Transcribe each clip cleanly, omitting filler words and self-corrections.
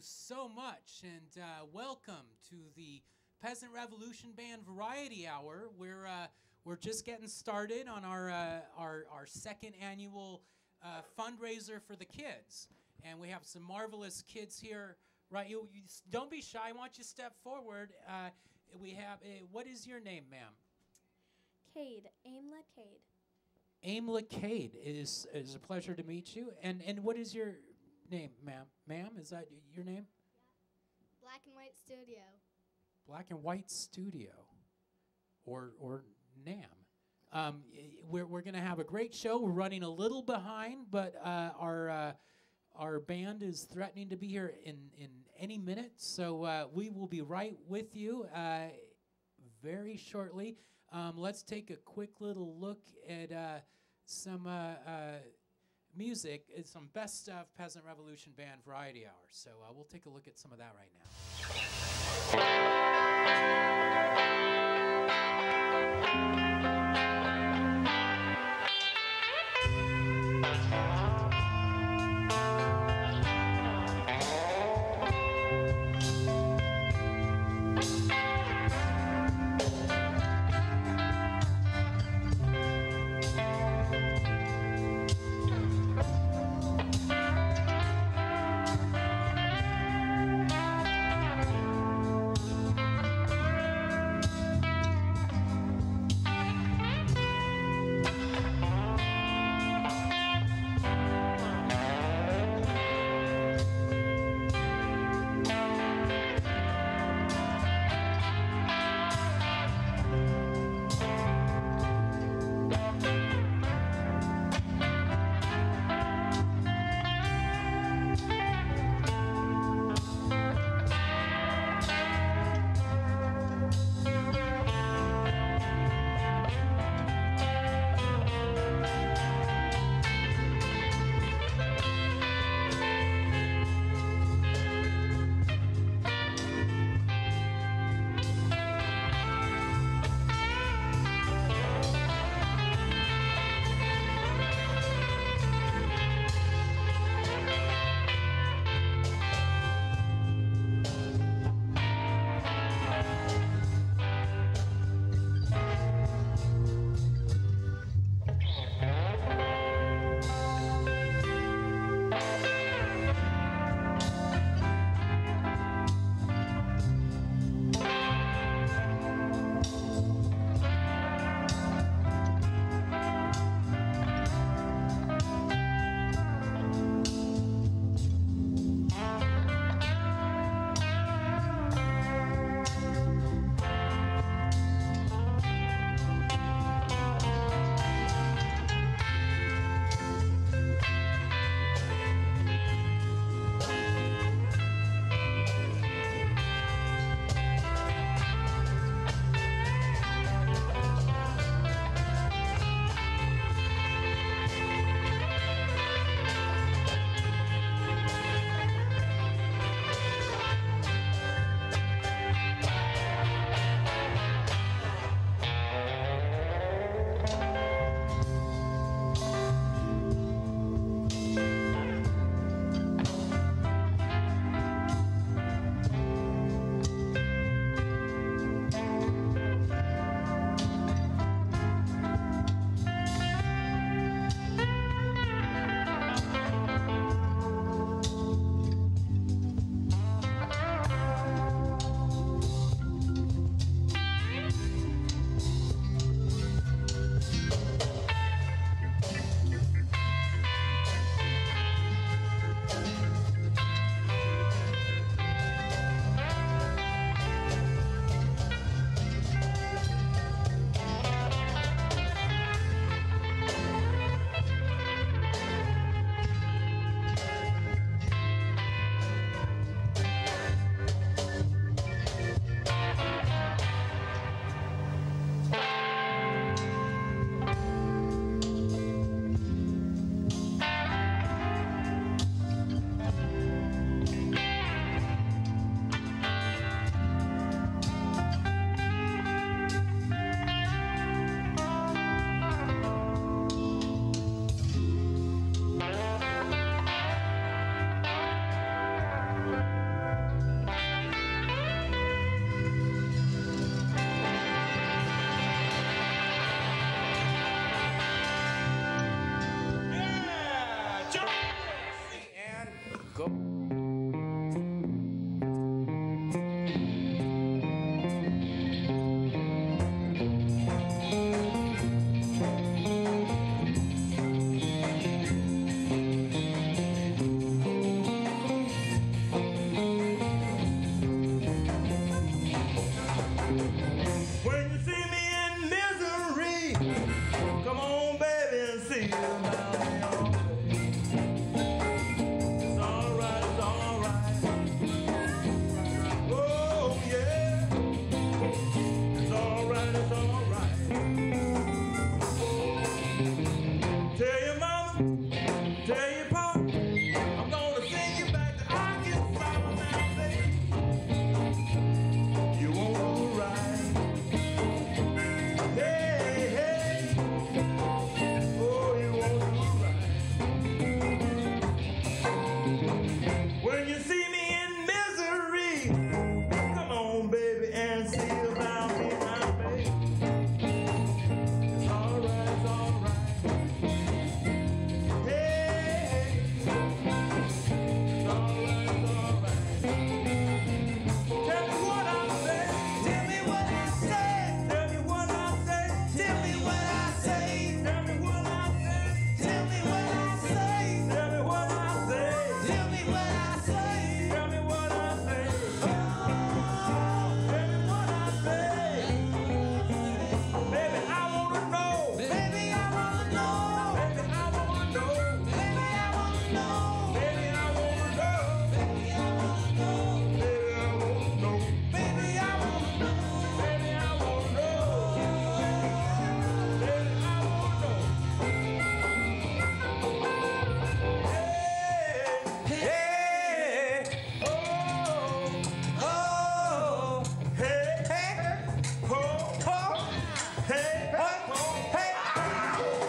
so much, and welcome to the Peasant Revolution Band Variety Hour. We're just getting started on our second annual fundraiser for the kids, and we have some marvelous kids here. Right, you don't be shy. I want you to step forward. We have what is your name, ma'am? Cade, Aimla Cade. Aimla Cade. It is a pleasure to meet you. And what is your name, ma'am? Ma'am, is that your name? Yeah. Black and White Studio. Black and White Studio, or NAM. We're going to have a great show. We're running a little behind, but our band is threatening to be here in any minute, so we will be right with you very shortly. Let's take a quick little look at some music. It's some best of Peasant Revolution Band Variety Hour. So we'll take a look at some of that right now. When you see me in misery, come on, baby, and see about me. It's all right, it's all right. Oh, yeah. It's all right, it's all right. Tell your mama, tell your papa, I'm gonna send you back to Arkansas now, baby. You won't do right. Hey, hey. Oh, you won't do right. When you see me in misery, come on, baby, and see about me now, baby. It's all right, it's all right. Hey, it's all right, it's all right. Tell me what I say. Tell me what I say. Tell me what I say. Tell me what I say. Tell me what I say. Tell me what I say. Tell me what I say. Tell me what I say. Tell me what I say. Oh, tell me what I say. Baby, I wanna know. Baby, I wanna know. Baby, I wanna know. Baby, I wanna know. Baby, I wanna know. Baby, I wanna know. Baby, I wanna know. Baby, I wanna know. Baby, I wanna know. Hey, hey, oh, oh, hey, hey, oh, oh, hey, oh, hey,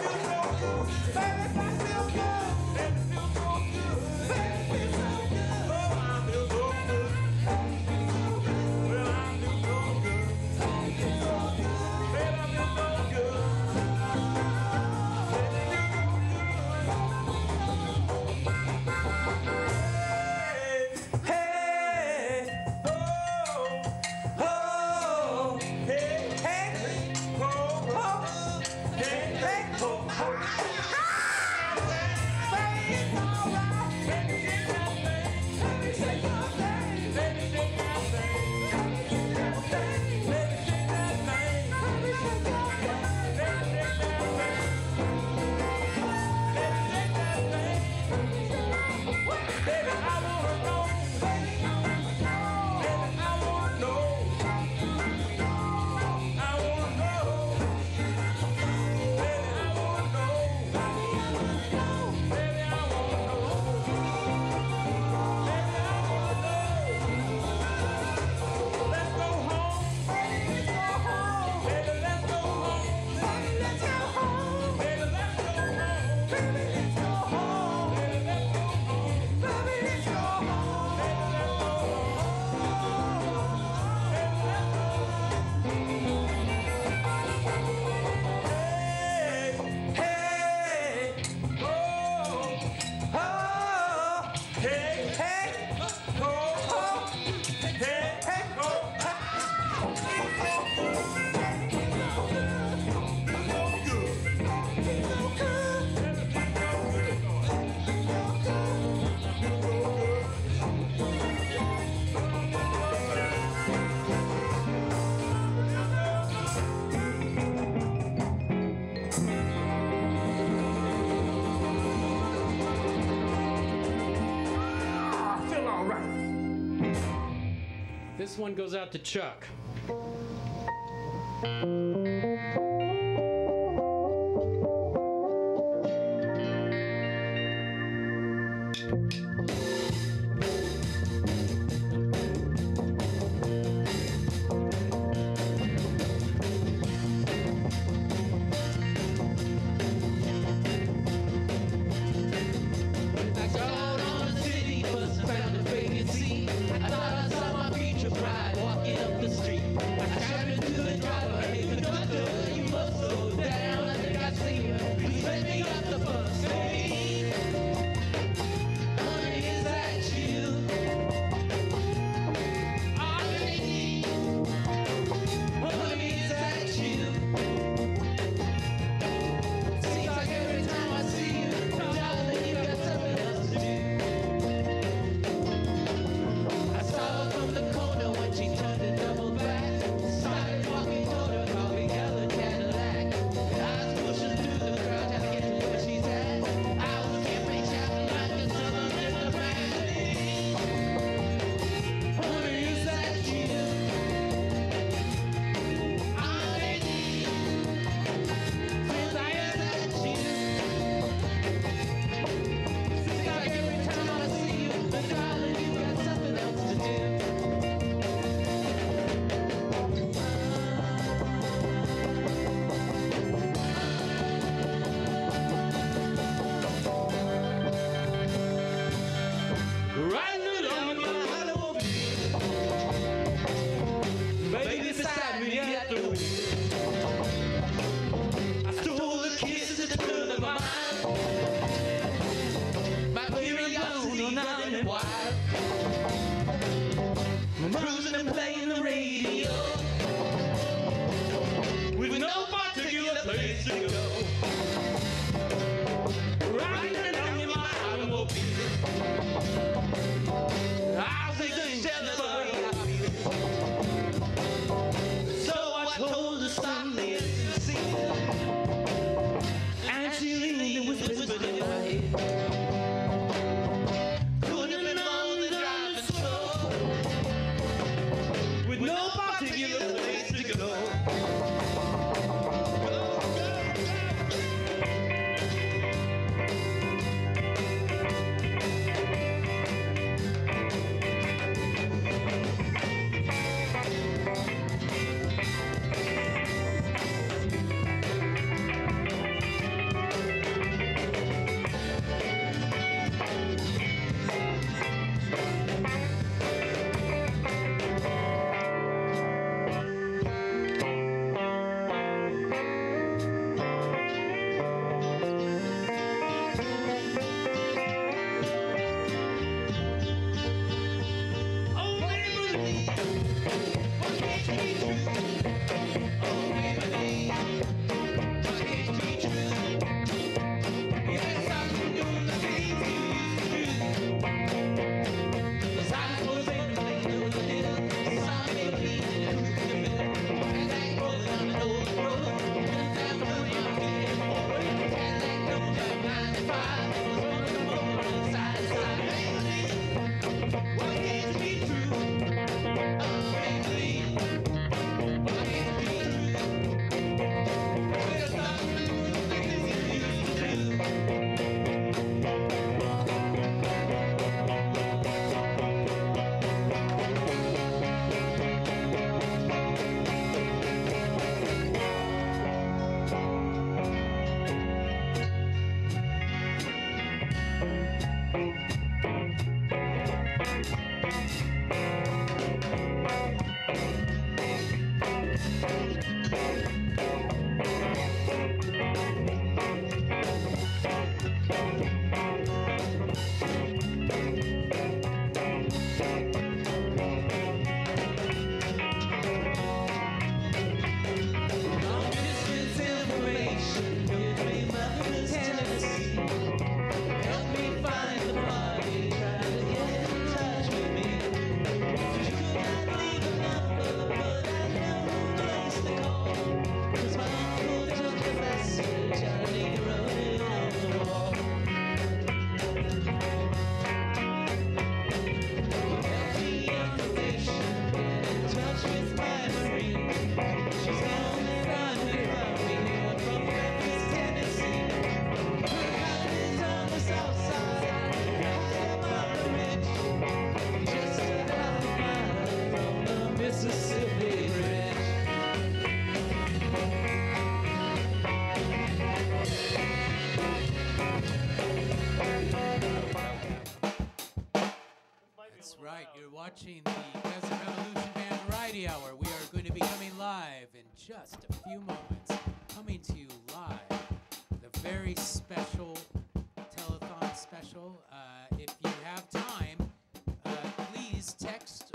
feel so good, baby, I feel good, baby, feel so good, baby, feel so good, oh, I feel so good, well, I feel so good, baby, I feel so good, baby, I feel so good. Hey, oh, oh, hey, hey, oh, oh, hey, hey, oh, oh. Baby, it's all right. Baby, shake that thing. Baby, shake that thing. Baby, shake that thing. Baby, shake that thing. Baby, shake that thing. Baby, shake that thing. Baby, shake that thing. Baby, shake that thing. Baby, I wanna know. Baby, I wanna know. Baby, I wanna know. I wanna know. Baby, I wanna know. Baby, I wanna know. Baby, I wanna know. Let's go home. Baby, let's go home. Baby, let's go home. Baby, let's go home. Baby, let's go home. Baby, let's go home. Baby, let's go home. Baby, let's go home. Baby, let's go home. Hey, hey, oh, oh, hey, hey, oh, oh, hey, hey, oh, I feel all right. This one goes out to Chuck. I got on a city bus, found a vacancy. I thought I saw my future bride walking up the street. I shouted to the driver, hey, the the wheel. I stole the kisses at the turn of my mind. My curiosity running wild. I'm cruising and playing the radio with no particular place to go. Riding along in my automobile, I'll take the jealous of how I feel. So I told her someday to see her, and she leaned and whispered in my ear. Couldn't have been more than driving slow, with no particular place to go. That's right. You're watching the Peasant Revolution Band Variety Hour. We are going to be coming live in just a few moments. Coming to you live, the very special telethon special. If you have time, please text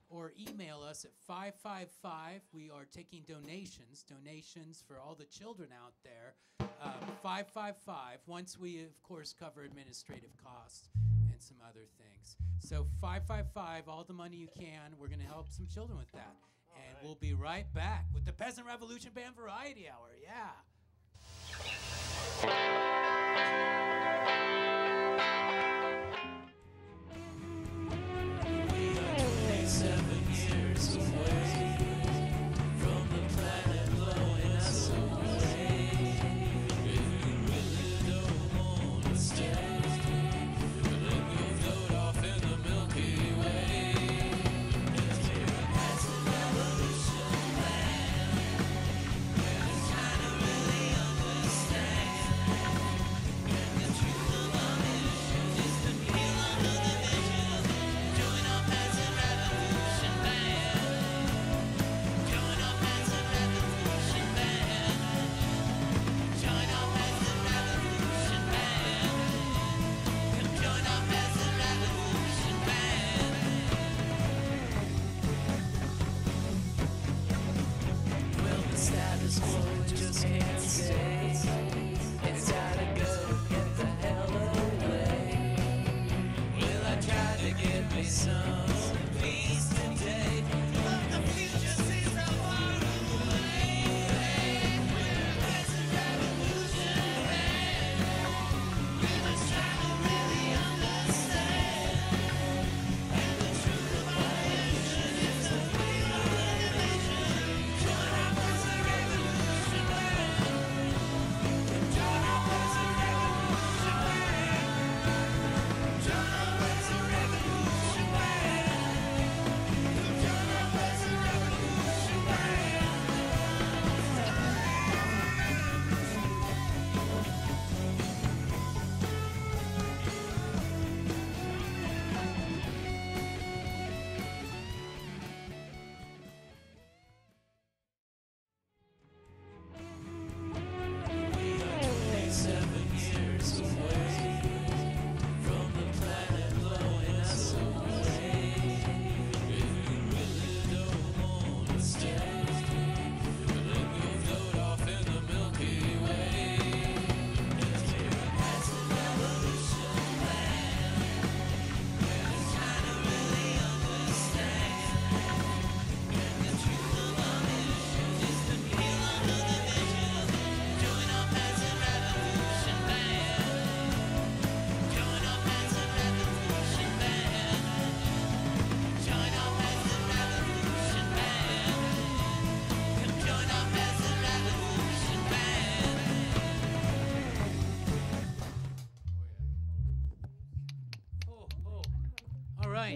or email us at 555. We are taking donations for all the children out there. 555. Once we, of course, cover administrative costs and some other things. So 555, all the money you can. We're going to help some children with that. And we'll be right back with the Peasant Revolution Band Variety Hour. Yeah. We are 27 years away from the planet blowing us away. If you really don't want to stay, then you'll float off in the Milky Way. It's the Peasant Revolution Band, and it's trying to really understand.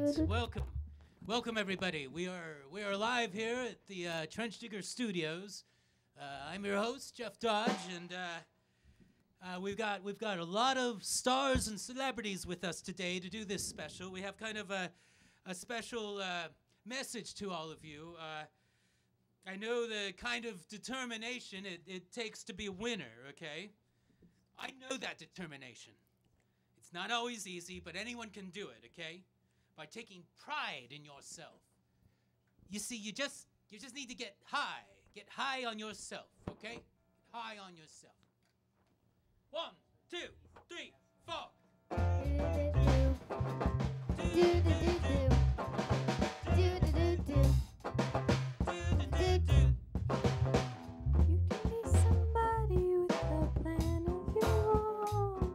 right, welcome everybody. We are live here at the Trench Digger Studios. I'm your host, Jeff Dodge, and we've got a lot of stars and celebrities with us today to do this special. We have kind of a special message to all of you. I know the kind of determination it takes to be a winner, okay? I know that determination. It's not always easy, but anyone can do it, okay? By taking pride in yourself. You see, you just need to get high on yourself, okay? Get high on yourself. 1, 2, 3, 4. You can be somebody with a plan of your own.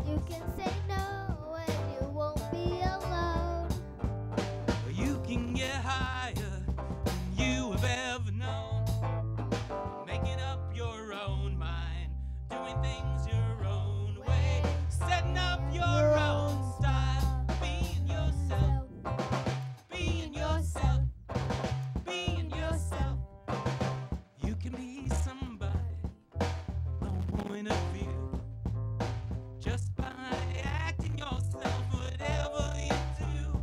You can say no and you won't be alone. You can get higher than you have ever known. Making up your own mind, doing things your own way, setting up your own style, being yourself, being yourself, being yourself. You can be somebody, no point of view, just by acting yourself, whatever you do.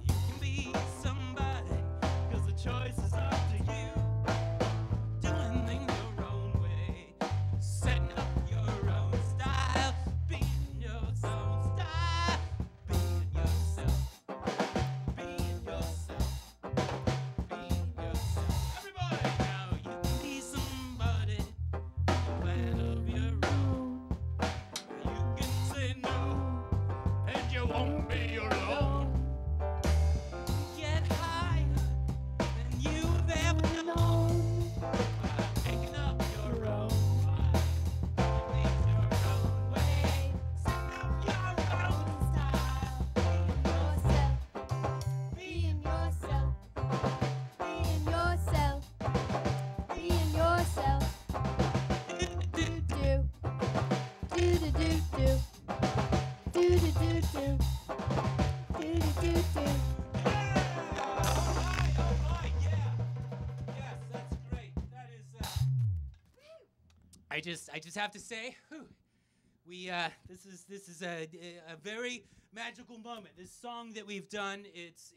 You can be somebody, 'cause the choice is up to you. Doing things your own way, setting up your own style, being your own style, being yourself, being yourself, being yourself. Everybody now, you can be somebody, plan of your own. You can say no, and you won't be alone. Get higher than you've ever known. Making up your own mind, doing things your own way, setting up your own style, Being yourself, being yourself, being yourself. Do do do do do do do do do do do do do do. Alright, yeah. Yes, that's great. That is I just have to say, this is a very magical moment. This song that we've done, it's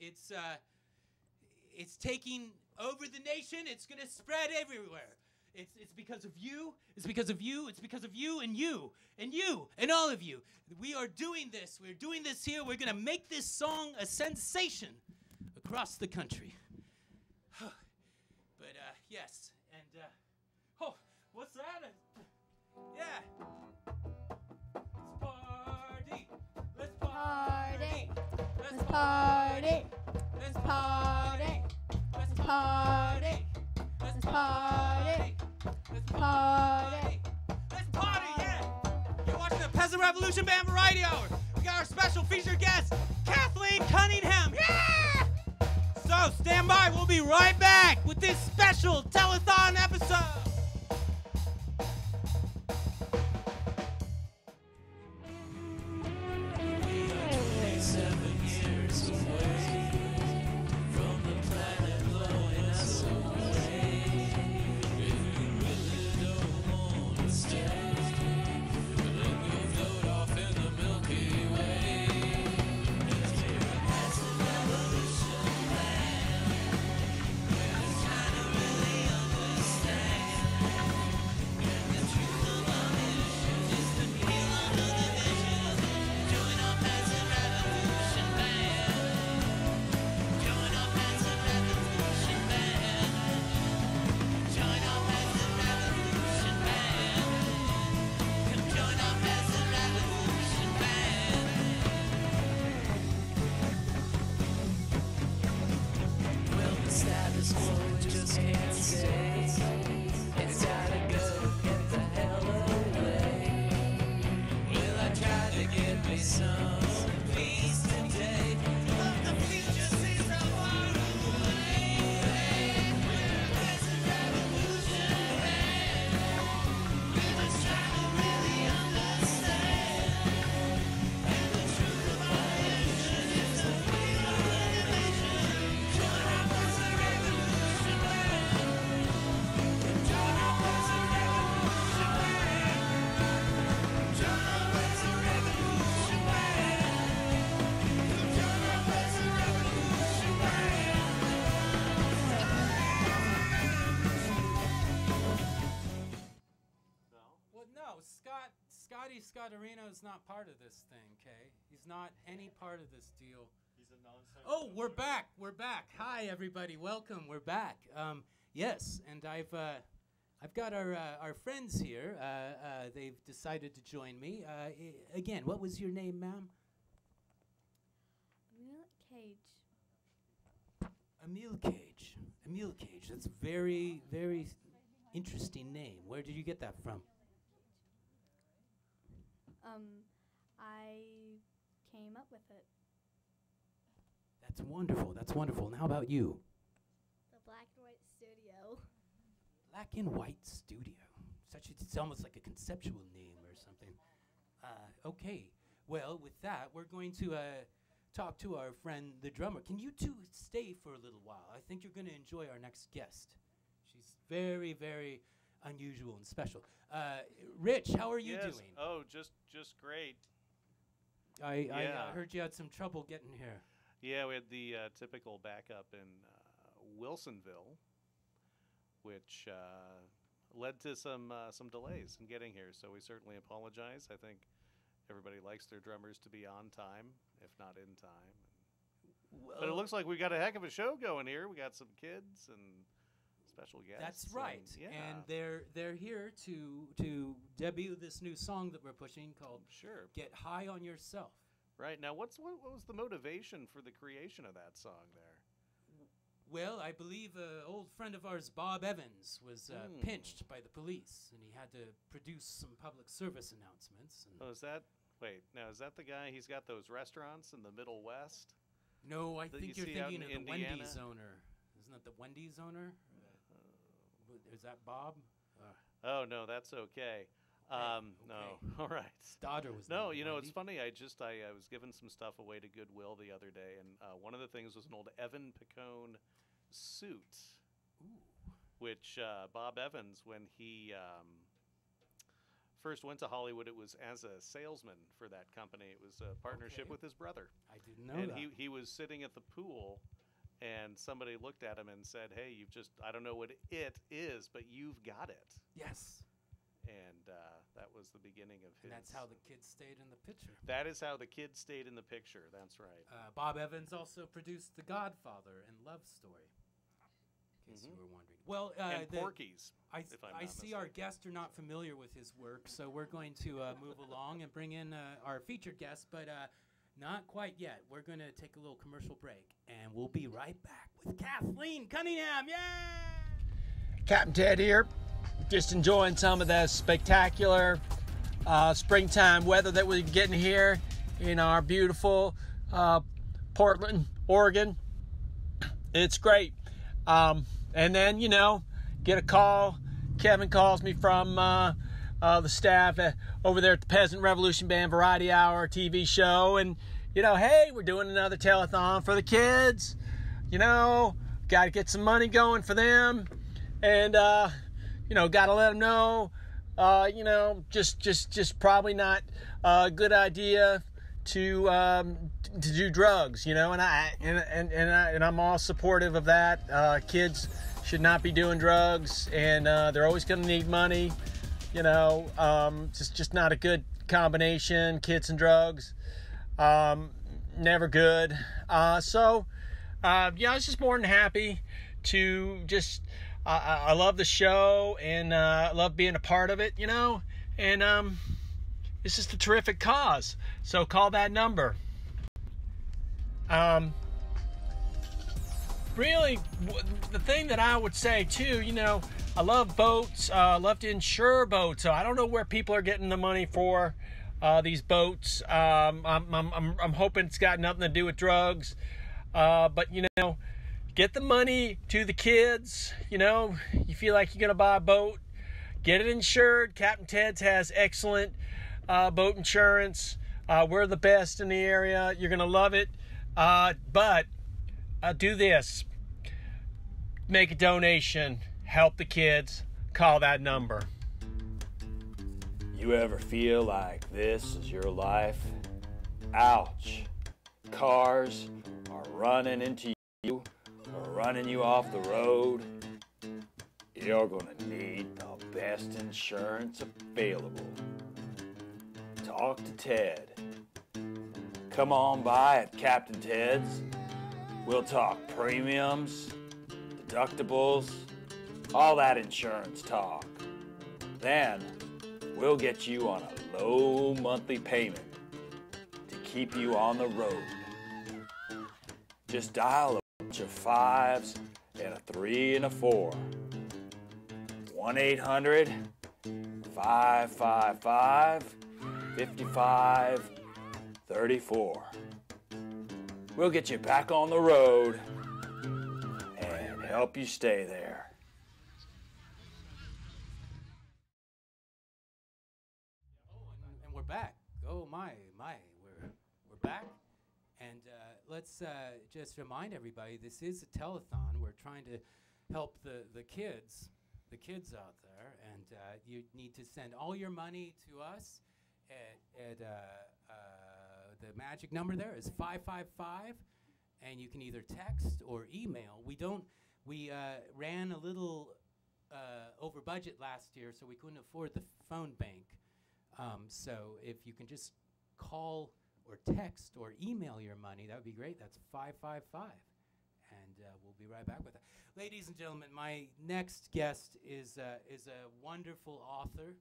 taking over the nation. It's gonna spread everywhere. It's because of you. It's because of you. It's because of you and you and you and all of you. We are doing this. We're doing this here. We're gonna make this song a sensation across the country. But yes, and oh, what's that? Yeah. Let's party. Let's party. Let's Let's party. party. Let's party. Let's party. Let's Party. Let's party, yeah. You're watching the Peasant Revolution Band Variety Hour. We got our special featured guest, Kathleen Cunningham. Yeah! So stand by. We'll be right back with this special telethon episode. Scotty Scotterino is not part of this thing, Kay. He's not any part of this deal. He's a non-scientific. Oh, we're back. We're back. Hi, everybody. Welcome. We're back. Yes, and I've got our friends here. They've decided to join me. Again, what was your name, ma'am? Emil Cage. Emil Cage. Emil Cage. That's very, very interesting name. Where did you get that from? I came up with it. That's wonderful. That's wonderful. And how about you? The Black and White Studio. Black and White Studio. It's almost like a conceptual name or something. Okay. Well, with that, we're going to talk to our friend, the drummer. Can you two stay for a little while? I think you're going to enjoy our next guest. She's very, very unusual and special. Rich, how are you doing? Oh, just great. I Yeah. heard you had some trouble getting here. Yeah, we had the typical backup in Wilsonville, which led to some delays in getting here. So we certainly apologize. I think everybody likes their drummers to be on time, if not in time. But it looks like we got a heck of a show going here. We got some kids and special guests. That's right. And, yeah. And they're here to debut this new song that we're pushing called Sure. Get High on Yourself. Right. Now, what was the motivation for the creation of that song there? Well, I believe an old friend of ours, Bob Evans, was pinched by the police, and he had to produce some public service announcements. And Oh, is that the guy? He's got those restaurants in the Middle West? no, I that think you you're see out thinking of in the Indiana? Wendy's owner. Isn't that the Wendy's owner? Is that Bob? Oh, no, that's okay. No, okay. all right. His daughter was No, named you know, it's Wendy. funny. I was giving some stuff away to Goodwill the other day, and one of the things was an old Evan Picone suit, which Bob Evans, when he first went to Hollywood, it was as a salesman for that company. It was a partnership Okay. with his brother. I didn't know And that. he was sitting at the pool, and somebody looked at him and said, "Hey, I don't know what it is, but you've got it." Yes. And that was the beginning of his. And that's how the kids stayed in the picture. That is how the kids stayed in the picture. That's right. Bob Evans also produced The Godfather and Love Story, in case you were wondering. Well, And Porky's. I if I'm I not see our mistaken. guests are not familiar with his work, so we're going to move along and bring in our featured guest, but not quite yet. We're going to take a little commercial break, and we'll be right back with Kathleen Cunningham. Yay! Captain Ted here, just enjoying some of the spectacular springtime weather that we're getting here in our beautiful Portland, Oregon. It's great. And then, get a call. Kevin calls me from the staff over there at the Peasant Revolution Band Variety Hour TV show. And, hey, we're doing another telethon for the kids. Got to get some money going for them. And, got to let them know, just probably not a good idea to do drugs, and I'm all supportive of that. Kids should not be doing drugs, and they're always going to need money, just not a good combination, kids and drugs, never good. I was just more than happy to just, I love the show, and I love being a part of it, and it's just a terrific cause. So call that number. Really, the thing that I would say too, I love boats. I love to insure boats. So I don't know where people are getting the money for these boats. I'm hoping it's got nothing to do with drugs. But get the money to the kids. You feel like you're gonna buy a boat, get it insured. Captain Ted's has excellent boat insurance. We're the best in the area. You're gonna love it. But do this. Make a donation. Help the kids. Call that number. You ever feel like this is your life? Ouch. Cars are running into you or running you off the road. You're gonna need the best insurance available. talk to Ted. Come on by at Captain Ted's. We'll talk premiums, deductibles, all that insurance talk. Then we'll get you on a low monthly payment to keep you on the road. Just dial a bunch of 5s and a 3 and a 4. 1-800-555-5534. We'll get you back on the road and help you stay there. And we're back. Oh my, we're back. And let's just remind everybody, this is a telethon. We're trying to help the kids out there, and you need to send all your money to us at the magic number there is 555, and you can either text or email. We ran a little over budget last year, so we couldn't afford the phone bank. So if you can just call or text or email your money, that would be great. That's 555, and we'll be right back with that. Ladies and gentlemen, my next guest is a wonderful author.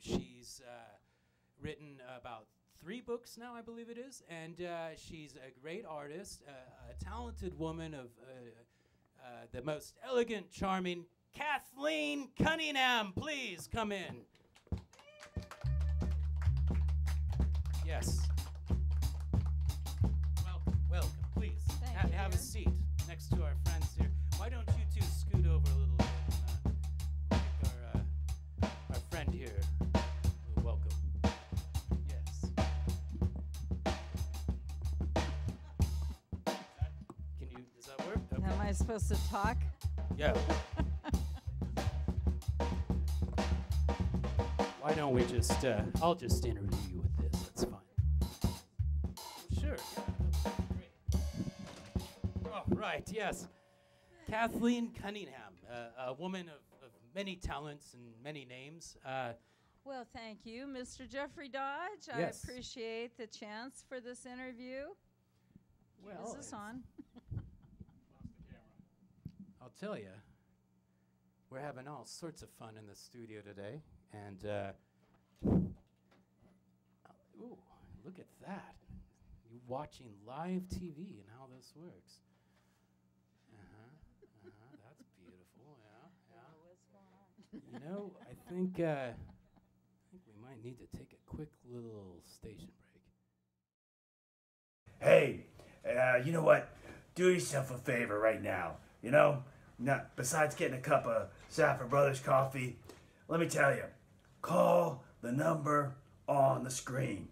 She's written about 3 books now, I believe it is, and she's a great artist, a talented woman of the most elegant, charming Kathleen Cunningham. Please come in. Yes. Welcome. Please have a seat next to our friends here. Why don't you two scoot over a little bit and make our friend here welcome. Yes. Does that work? Okay. Am I supposed to talk? Yeah. Why don't we just, I'll just interview you with this. That's fine. Sure. Yeah, great. Oh, right, yes. Kathleen Cunningham, a woman of many talents and many names. Well, thank you, Mr. Jeffrey Dodge. Yes. I appreciate the chance for this interview. Well, Is this on? I'll tell you, we're having all sorts of fun in the studio today, and ooh, look at that! You watching live TV and how this works. That's beautiful. Yeah. What's going on? You know, I think we might need to take a quick little station break. Hey, you know what? Do yourself a favor right now. You know, besides getting a cup of Safford Brothers coffee, let me tell you, call the number on the screen.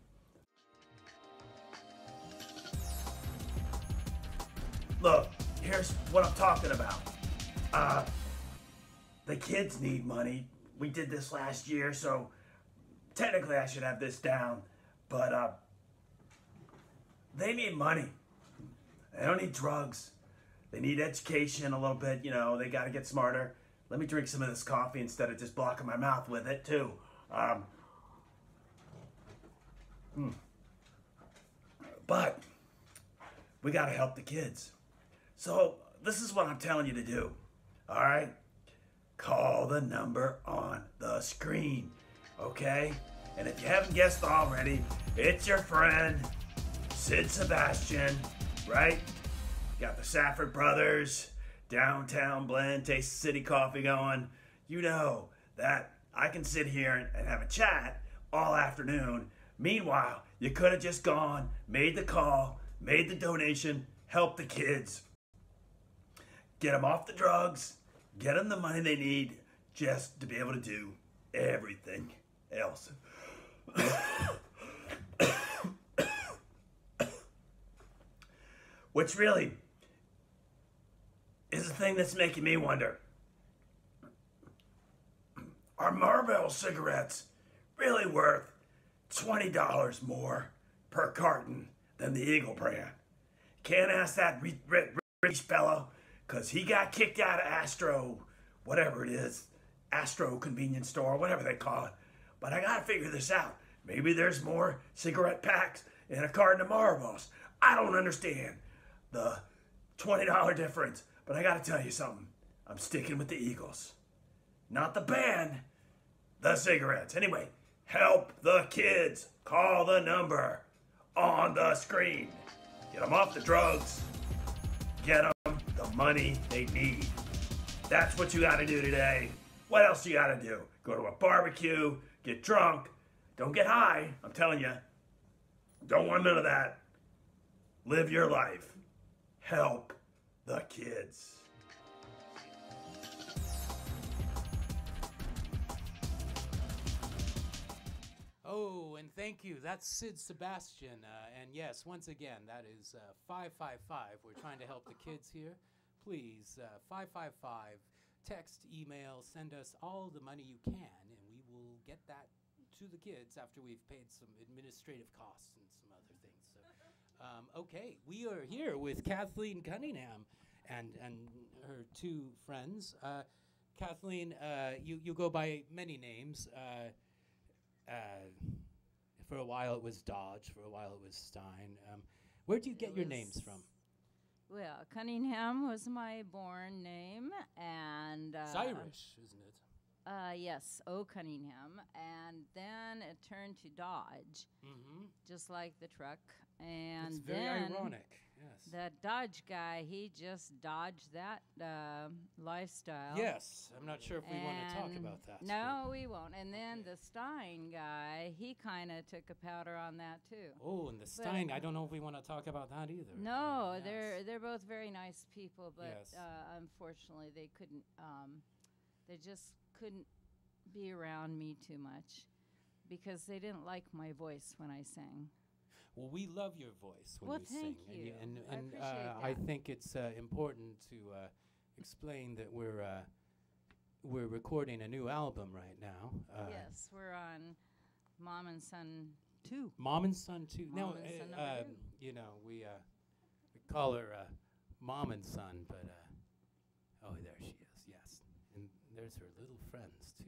Look, here's what I'm talking about. The kids need money. We did this last year, so technically I should have this down, but they need money. They don't need drugs. They need education a little bit, you know, they gotta get smarter. Let me drink some of this coffee instead of just blocking my mouth with it too. But we gotta help the kids. So this is what I'm telling you to do, all right? Call the number on the screen, okay? And if you haven't guessed already, it's your friend, Sid Sebastian, right? Got the Safford Brothers, downtown blend, taste city coffee going. You know that I can sit here and have a chat all afternoon. Meanwhile, you could have just gone, made the call, made the donation, help the kids. Get them off the drugs, get them the money they need just to be able to do everything else. Which really is the thing that's making me wonder. Are Marlboro cigarettes really worth $20 more per carton than the Eagle brand? Can't ask that rich fellow, because he got kicked out of Astro, whatever it is, Astro convenience store, whatever they call it. But I gotta figure this out. Maybe there's more cigarette packs in a carton of Marlboros. I don't understand the $20 difference, but I gotta tell you something. I'm sticking with the Eagles. Not the band, the cigarettes. Anyway, help the kids. Call the number on the screen. Get them off the drugs. Get them the money they need. That's what you gotta do today. What else you gotta do? Go to a barbecue, get drunk. Don't get high, I'm telling you. Don't want none of that. Live your life. Help the kids. Oh, and thank you. That's Sid Sebastian. And yes, once again, that is 555. We're trying to help the kids here. Please, 555. Text, email, send us all the money you can, and we will get that to the kids after we've paid some administrative costs and some other things. So, okay, we are here with Kathleen Cunningham and her two friends. Kathleen, you go by many names. For a while it was Dodge, for a while it was Stein. Where do you get your names from? Well, Cunningham was my born name, and It's Irish, isn't it? Yes, O. Cunningham, and then it turned to Dodge, just like the truck. And It's very then ironic, yes. that Dodge guy, he just dodged that lifestyle. Yes, I'm not sure if we want to talk And about that. No, we won't. And then the Stein guy, he kind of took a powder on that too. Oh, and the Stein, I don't know if we want to talk about that either. No, Yes. they're both very nice people, but Yes. Unfortunately they couldn't. They just couldn't be around me too much because they didn't like my voice when I sang. Well, we love your voice when Well, you thank sing. you. And I appreciate I that. think it's important to explain that we're recording a new album right now. Yes, we're on Mom and Son 2. Mom and Son 2. Mom Now, and Son number 2. you know, we call her Mom and Son, but oh, there she is. Yes, and there's her little friends too.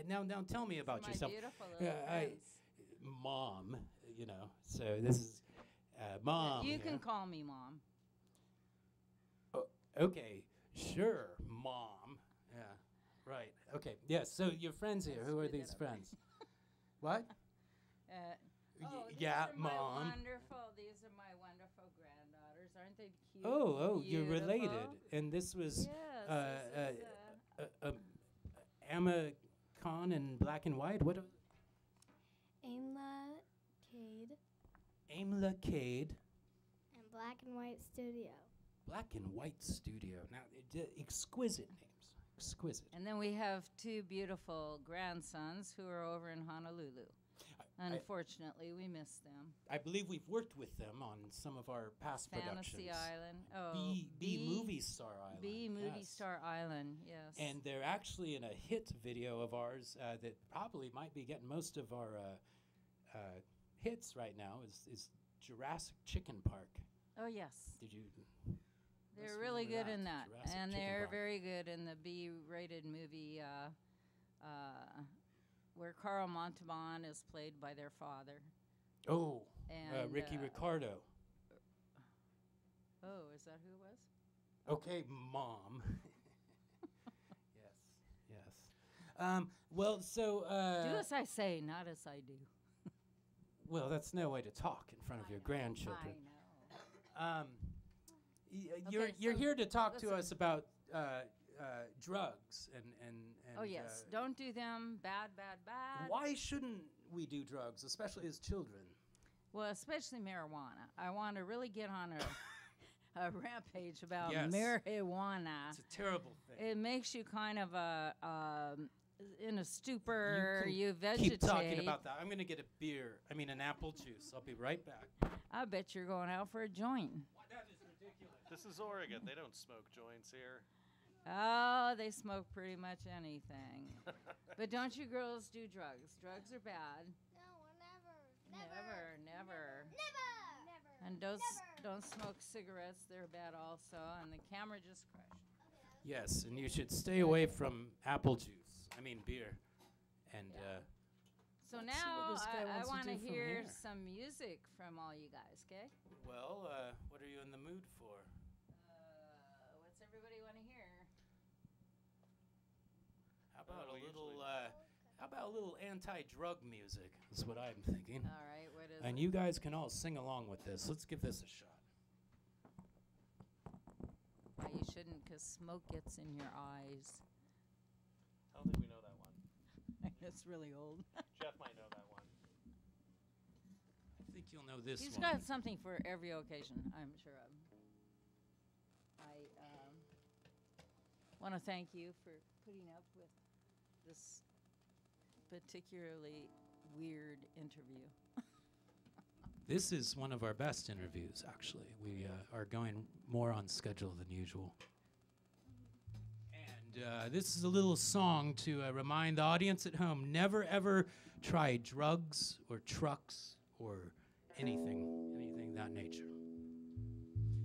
Now, tell me about My yourself. beautiful little friends. Mom, you know. So this is Mom. You here. can call me Mom. Oh, okay, sure, Mom. Yeah, right. Okay, yes. So your friends here. Who are screwed that these up. friends? What? These yeah, are my Mom. wonderful. These are my wonderful granddaughters. Aren't they cute? Oh, you're related. Beautiful? And this was Yes, this is, Emma Khan in black and white. What? Aimla Cade Aimla Cade. and Black and White Studio. Black and White Studio. Now, exquisite names. Exquisite. And then we have two beautiful grandsons who are over in Honolulu. Unfortunately, we miss them. I believe we've worked with them on some of our past Fantasy productions. Island. Oh, B Movie Star Island. B Movie yes. Star Island, yes. And they're actually in a hit video of ours that probably might be getting most of our hits right now is Jurassic Chicken Park. Oh, yes. Did you? They're must really remember good in that. Jurassic And Chicken they're Park. very good in the B-rated movie where Carl Montalban is played by their father. Oh, And Ricky Ricardo. Oh, is that who it was? Okay, Mom. yes. Well, so. Do as I say, not as I do. Well, that's no way to talk in front of your grandchildren. I know. You're Okay, you're so here to talk to listen. us about drugs and Oh, yes. Don't do them. Bad, bad, bad. why shouldn't we do drugs, especially as children? Well, especially marijuana. I want to really get on a rampage about Yes. marijuana. It's a terrible thing. It makes you kind of in a stupor. can You vegetate. Keep talking about that. I'm going to get an apple juice. I'll be right back. I bet you're going out for a joint. That is ridiculous. This is Oregon. They don't smoke joints here. Oh, they smoke pretty much anything. But don't you girls do drugs? Drugs are bad. No, never. Never. Never. And don't smoke cigarettes. They're bad also. And the camera just crashed. Yes, and you should stay away from apple juice. I mean beer. And So Let's see what now this guy I wants to want to do from hear here. some music from all you guys, okay? Well, what are you in the mood for? What's everybody want to hear? How about a little anti-drug music? That's what I'm thinking. All right, what is And it? you guys can all sing along with this. Let's give this a shot. You shouldn't, because smoke gets in your eyes. I don't think we know that one. It's really old. Jeff might know that one. I think you'll know this He's one. got something for every occasion, I'm sure of. I want to thank you for putting up with this particularly weird interview. This is one of our best interviews, actually. We are going more on schedule than usual. And this is a little song to remind the audience at home, never ever try drugs or trucks or anything that nature.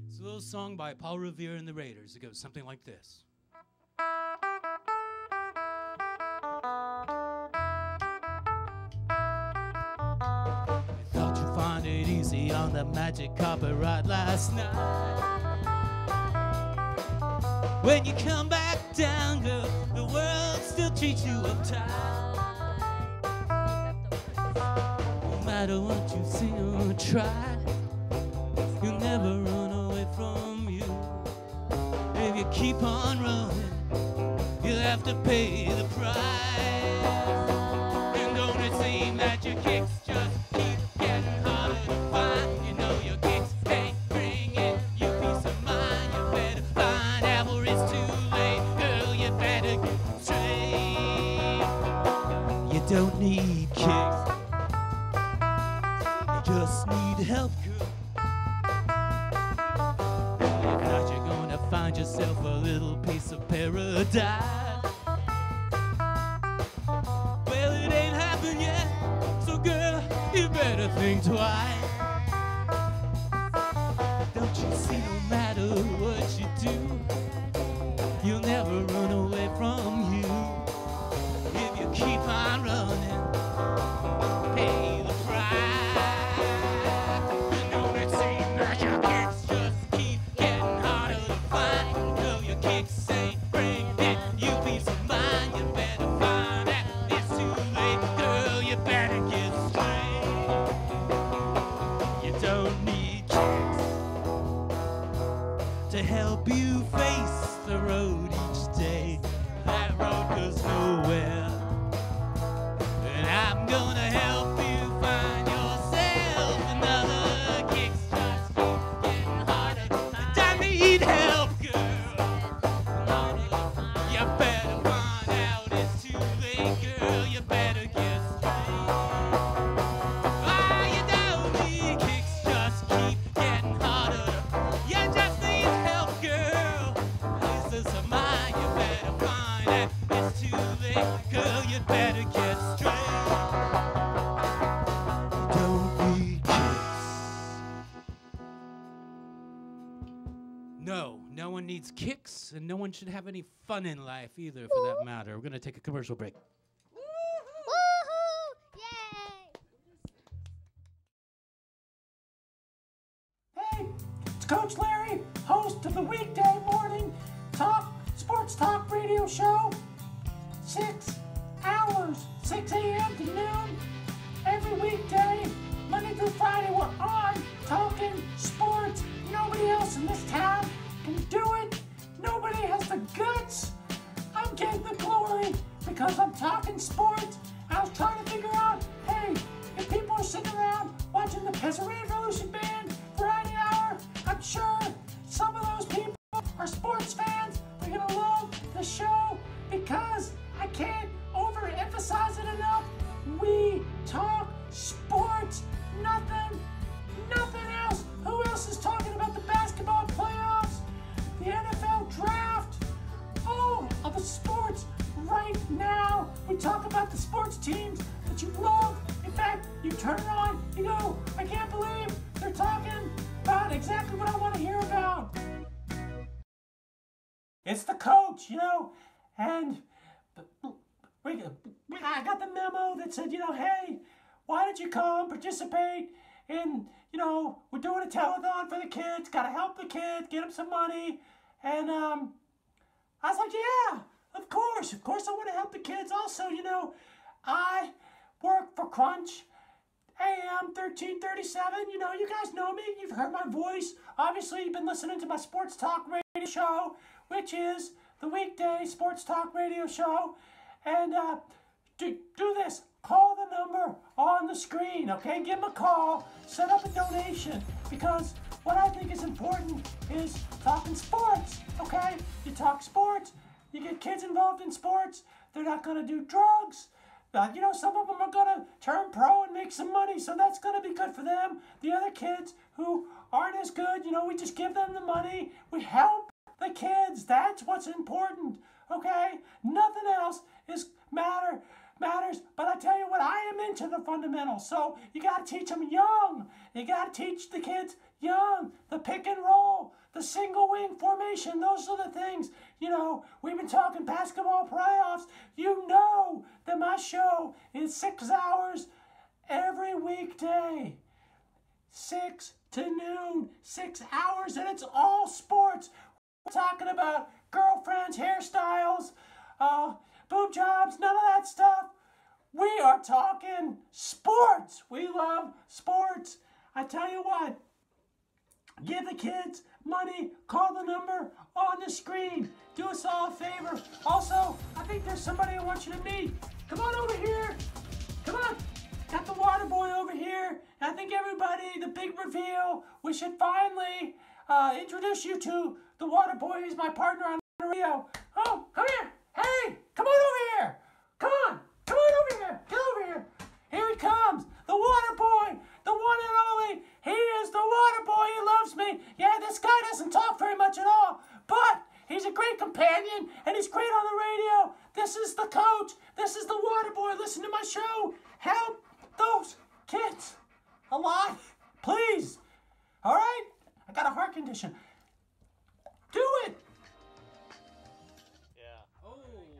It's a little song by Paul Revere and the Raiders. It goes something like this. Thought you'd find it easy on the magic carpet ride last night. When you come back down, girl, the world still treats you uptight. No matter what you see or try, you'll never run away from you. If you keep on running, you'll have to pay the price. And don't it seem that your kicks just keep getting harder to find? You know your kicks ain't bringing you peace of mind. You better find out where it's too late. Girl, you better get straight. You don't need kicks, you just need help, girl. If not, you're gonna find yourself a little piece of paradise. Well, it ain't happened yet, so girl, you better think twice. Don't you see, no matter what you do, you'll never run away from you. If you keep on running, pay the price. And don't it seem that your kicks just keep getting harder to find? No, your kicks ain't bringing you peace of mind. You better find out it's too late. Girl, you better get straight. You don't need kicks to help you face the road each day. That road goes nowhere. And I'm gonna help you find yourself another kick. Just keep getting harder. And I need help, girl. You better find out it's too late, girl. You better get straight. Ah, you don't need kicks. Just keep getting harder. You just need help, girl. This is a mine. You better find out it's too late, girl. You better get straight. You don't need kicks. No, no one needs kicks, and no one should have any fun in life either, for that matter. We're gonna take a commercial break. Woohoo! Yay! Hey, it's Coach Larry, host of the weekday morning sports talk radio show. 6 hours, 6 a.m. to noon, every weekday, Monday through Friday, we're on talking sports. Nobody else in this town can do it. Nobody has the guts. I'm getting the glory because I'm talking sports. I was trying to figure out, hey, if people are sitting around watching the Peasant Revolution Band Variety Hour, I'm sure some of those people are sports fans. They're gonna love the show because I can't overemphasize it enough. We talk sports, nothing else. Who else is talking about the basketball playoffs, the NFL draft, all of the sports right now? We talk about the sports teams that you love. In fact, you turn it on, you go, I can't believe they're talking about exactly what I want to hear about. It's the coach, and we I got the memo that said, hey, why don't you come participate in, we're doing a telethon for the kids, got to help the kids, get them some money. And I was like, yeah, of course I want to help the kids. Also, I work for Crunch AM 1337. You guys know me. You've heard my voice. Obviously, you've been listening to my sports talk radio show, which is the weekday sports talk radio show. And do this. Call the number on the screen, okay? Give them a call. Set up a donation. Because what I think is important is talking sports, okay? You talk sports. You get kids involved in sports. They're not going to do drugs. Some of them are going to turn pro and make some money, so that's going to be good for them. The other kids who aren't as good, we just give them the money. We help the kids. That's what's important, okay? Nothing else matters. But I tell you what, I am into the fundamentals, so you got to teach them young. You got to teach the kids young. The pick and roll, the single wing formation, those are the things. We've been talking basketball playoffs. You know that my show is 6 hours every weekday. 6 to noon, 6 hours, and it's all sports. We're talking about girlfriends, hairstyles, boob jobs, none of that stuff. We are talking sports. We love sports. I tell you what, give the kids money, call the number on the screen. Do us all a favor. Also, I think there's somebody I want you to meet. Come on over here. Come on. Got the water boy over here. I think everybody, the big reveal, we should finally introduce you to the water boy. He's my partner on the radio. Oh, come here. Hey, come on over here. Come on over here. Get over here. Here he comes. The water boy. The one and only. He is the water boy. He loves me. Yeah, this guy doesn't talk very much at all, but he's a great companion, and he's great on the radio. This is the coach. This is the water boy. Listen to my show. Help those kids a lot, please. All right? I got a heart condition. Do it. Yeah. Oh,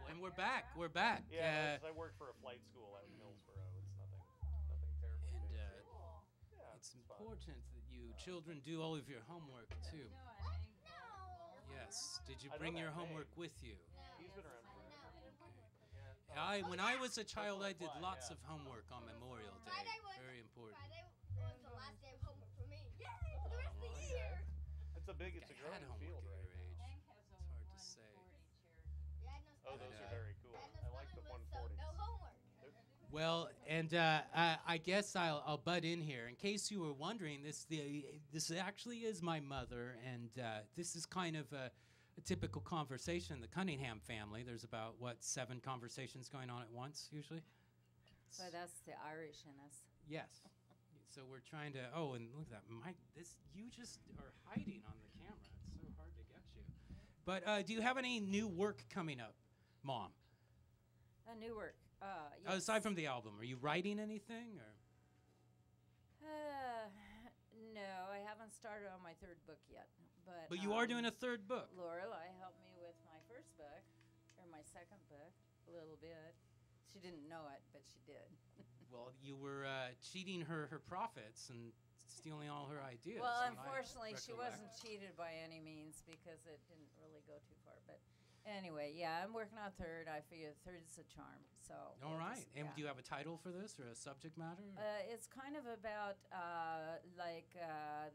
and we're back. We're back. Yeah, I work for a flight school out in Hillsborough. It's nothing terribly And big. it's important that you children do all of your homework too. Yes. Did you I know bring your that homework name. with you? He's been around forever. When I was a child, I did lots of homework on Memorial Day. Very important. Friday was the last day of homework for me. Yay! For the rest of the year. It's a I growing had homework field at right your now. age. It's hard to say. Yeah, no Oh, those are very cool. And I like the spelling was 140s. no homework. Well, and I guess I'll butt in here. In case you were wondering, this actually is my mother, and this is kind of a typical conversation in the Cunningham family. There's about, 7 conversations going on at once, usually? So that's the Irish in us. Yes. So we're trying to, and look at that, you just are hiding on the camera. It's so hard to get you. But do you have any new work coming up, Mom? A new work. Yes. Aside from the album, are you writing anything? Or? No, I haven't started on my 3rd book yet. But you are doing a 3rd book. Lorelai helped me with my 1st book, or my 2nd book, a little bit. She didn't know it, but she did. Well, you were cheating her profits and stealing all her ideas. Well, and I unfortunately, she recollect. wasn't cheated by any means because it didn't really go too far. But anyway, yeah, I'm working on 3rd. I figure 3rd's a charm. So. All we'll right. just- And yeah. do you have a title for this or a subject matter? It's kind of about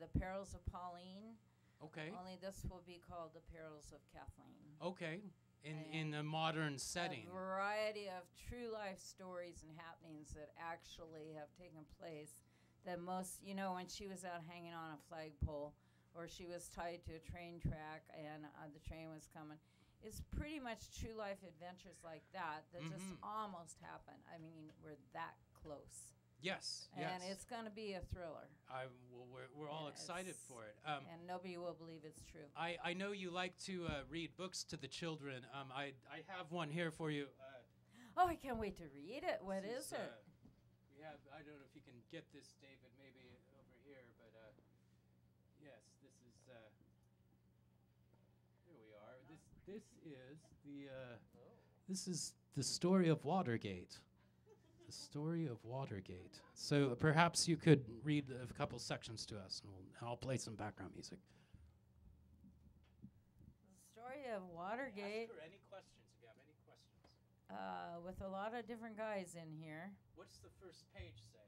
the perils of Pauline. Okay. Only this will be called the perils of Kathleen. Okay. In a modern setting. A variety of true life stories and happenings that actually have taken place. That most, when she was out hanging on a flagpole, or she was tied to a train track and the train was coming. It's pretty much true life adventures like that just almost happened. I mean, we're that close. Yes. And it's going to be a thriller. We're all And excited it's- for it. And nobody will believe it's true. I know you like to read books to the children. I have one here for you. Oh, I can't wait to read it. What This is it? We have. I don't know if you can get this, David. Maybe over here, but yes, this is. Here we are. This is the. This is the story of Watergate. The story of Watergate. So perhaps you could read a couple sections to us, and I'll play some background music. The story of Watergate. Ask her any questions if you have any questions. With a lot of different guys in here. What's the first page say?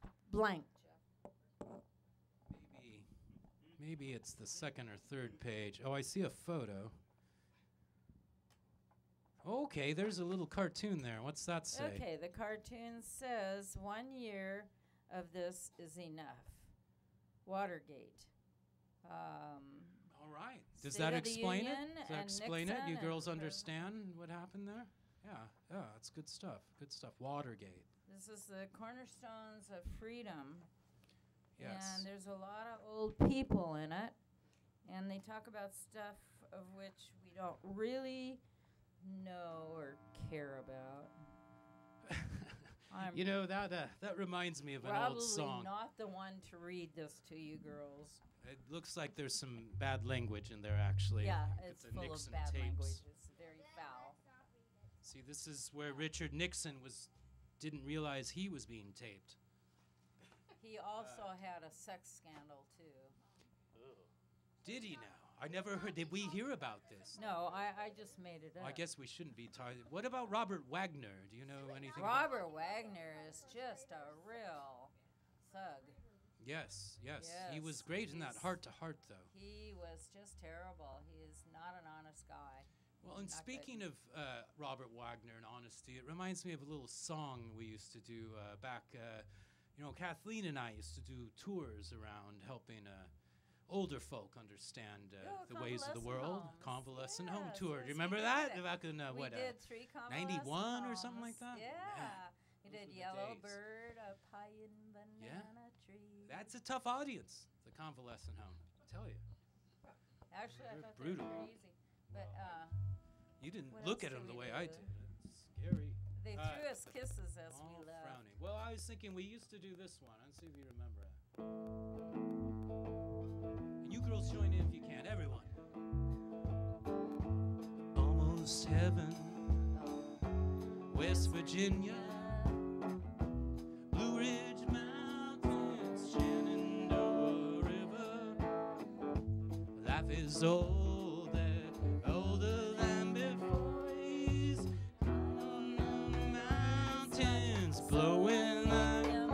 It's blank, Jeff. Maybe it's the second or third page. Oh, I see a photo. Okay, there's a little cartoon there. What's that say? Okay, the cartoon says 1 year of this is enough. Watergate. All right. Does State that of the explain it? Union Does that and explain it? Nixon You and girls the- understand what happened there? Yeah, that's good stuff. Good stuff. Watergate. This is the cornerstones of freedom. Yes. And there's a lot of old people in it. And they talk about stuff of which we don't really know or care about. I'm You know, that reminds me of an old probably song. not the one to read this to you girls. It looks like there's some bad language in there, actually. Yeah, Look at it's the full Nixon of bad tapes. language. It's very foul. See, this is where Richard Nixon didn't realize he was being taped. He also had a sex scandal too. Did he now? I never heard. Did we hear about this? No, I just made it up. I guess we shouldn't be talking. What about Robert Wagner? Do you know anything? Robert Wagner is just a real thug. Yes. He was Yes, great in that he's- Heart to Heart, though. He was just terrible. He is not an honest guy. Well, and Not speaking good. of Robert Wagner and honesty, it reminds me of a little song we used to do back. Kathleen and I used to do tours around helping older folk understand the ways of the convalescent world. homes. Convalescent home Yes, tour. yes, Do you remember we that? did. Back in We what? did 3 convalescent 91 or something like homes. that? Yeah. We Those did were the Yellow days. Bird, a pie and banana tree. That's a tough audience, the convalescent home. I tell you. Actually, I They're thought brutal. they were easy. But You didn't What look else at do them the we way I do? did. It's scary. they threw us kisses as All we left. frowning. Well, I was thinking we used to do this one. Let's see if you remember it. And you girls join in if you can. Everyone. Almost heaven, West Virginia, Blue Ridge Mountains, Shenandoah River. Life is older than before. He's on the mountains, blowing like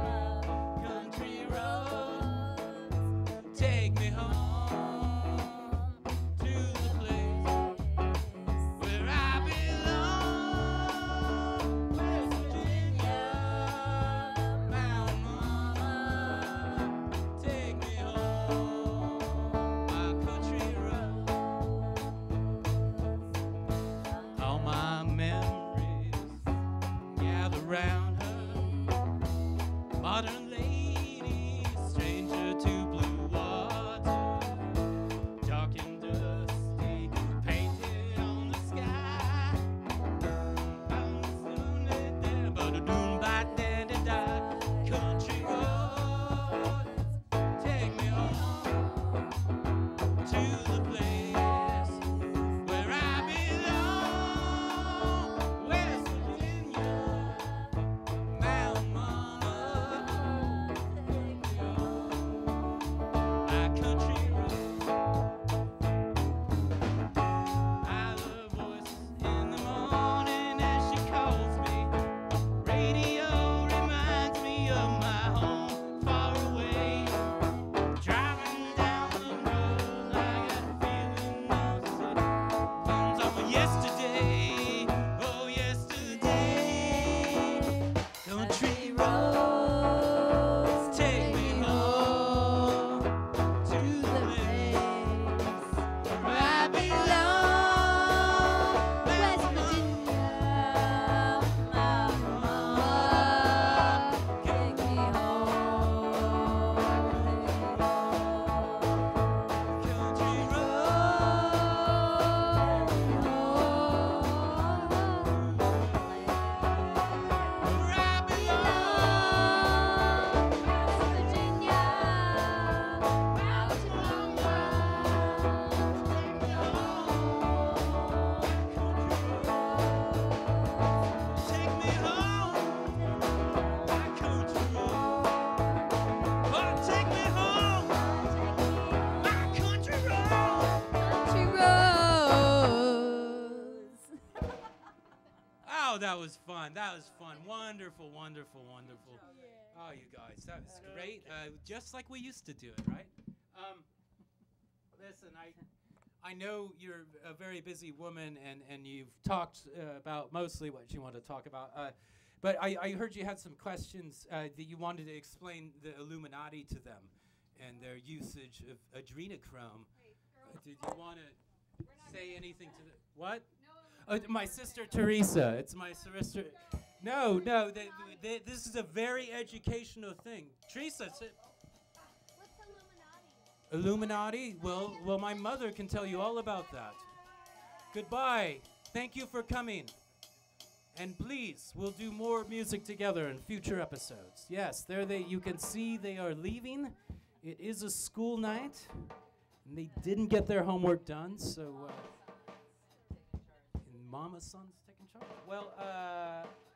country roads. Take me home to the place where I belong. West Virginia, Mountain Mama, take me home by country roads. All my memories gather round her. Modern lady, stranger to blue water. Dark and dusty, painted on the sky. Country roads, take me home to the place where I belong. West Virginia, that was fun. That was fun. Wonderful, wonderful, wonderful. Oh, you guys, that was great. Just like we used to do it, right? Listen, I know you're a very busy woman, and you've talked about mostly what you want to talk about. But I heard you had some questions that you wanted to explain the Illuminati to them and their usage of adrenochrome. Did you want to say anything to the what? My sister Teresa. It's my sister. No. This is a very educational thing. Teresa, What's Illuminati? Illuminati? Well, my mother can tell you all about that. Goodbye. Thank you for coming. And please, we'll do more music together in future episodes. Yes, there they. You can see they are leaving. It is a school night, and they didn't get their homework done, so. And Mama's son's taking charge. Well,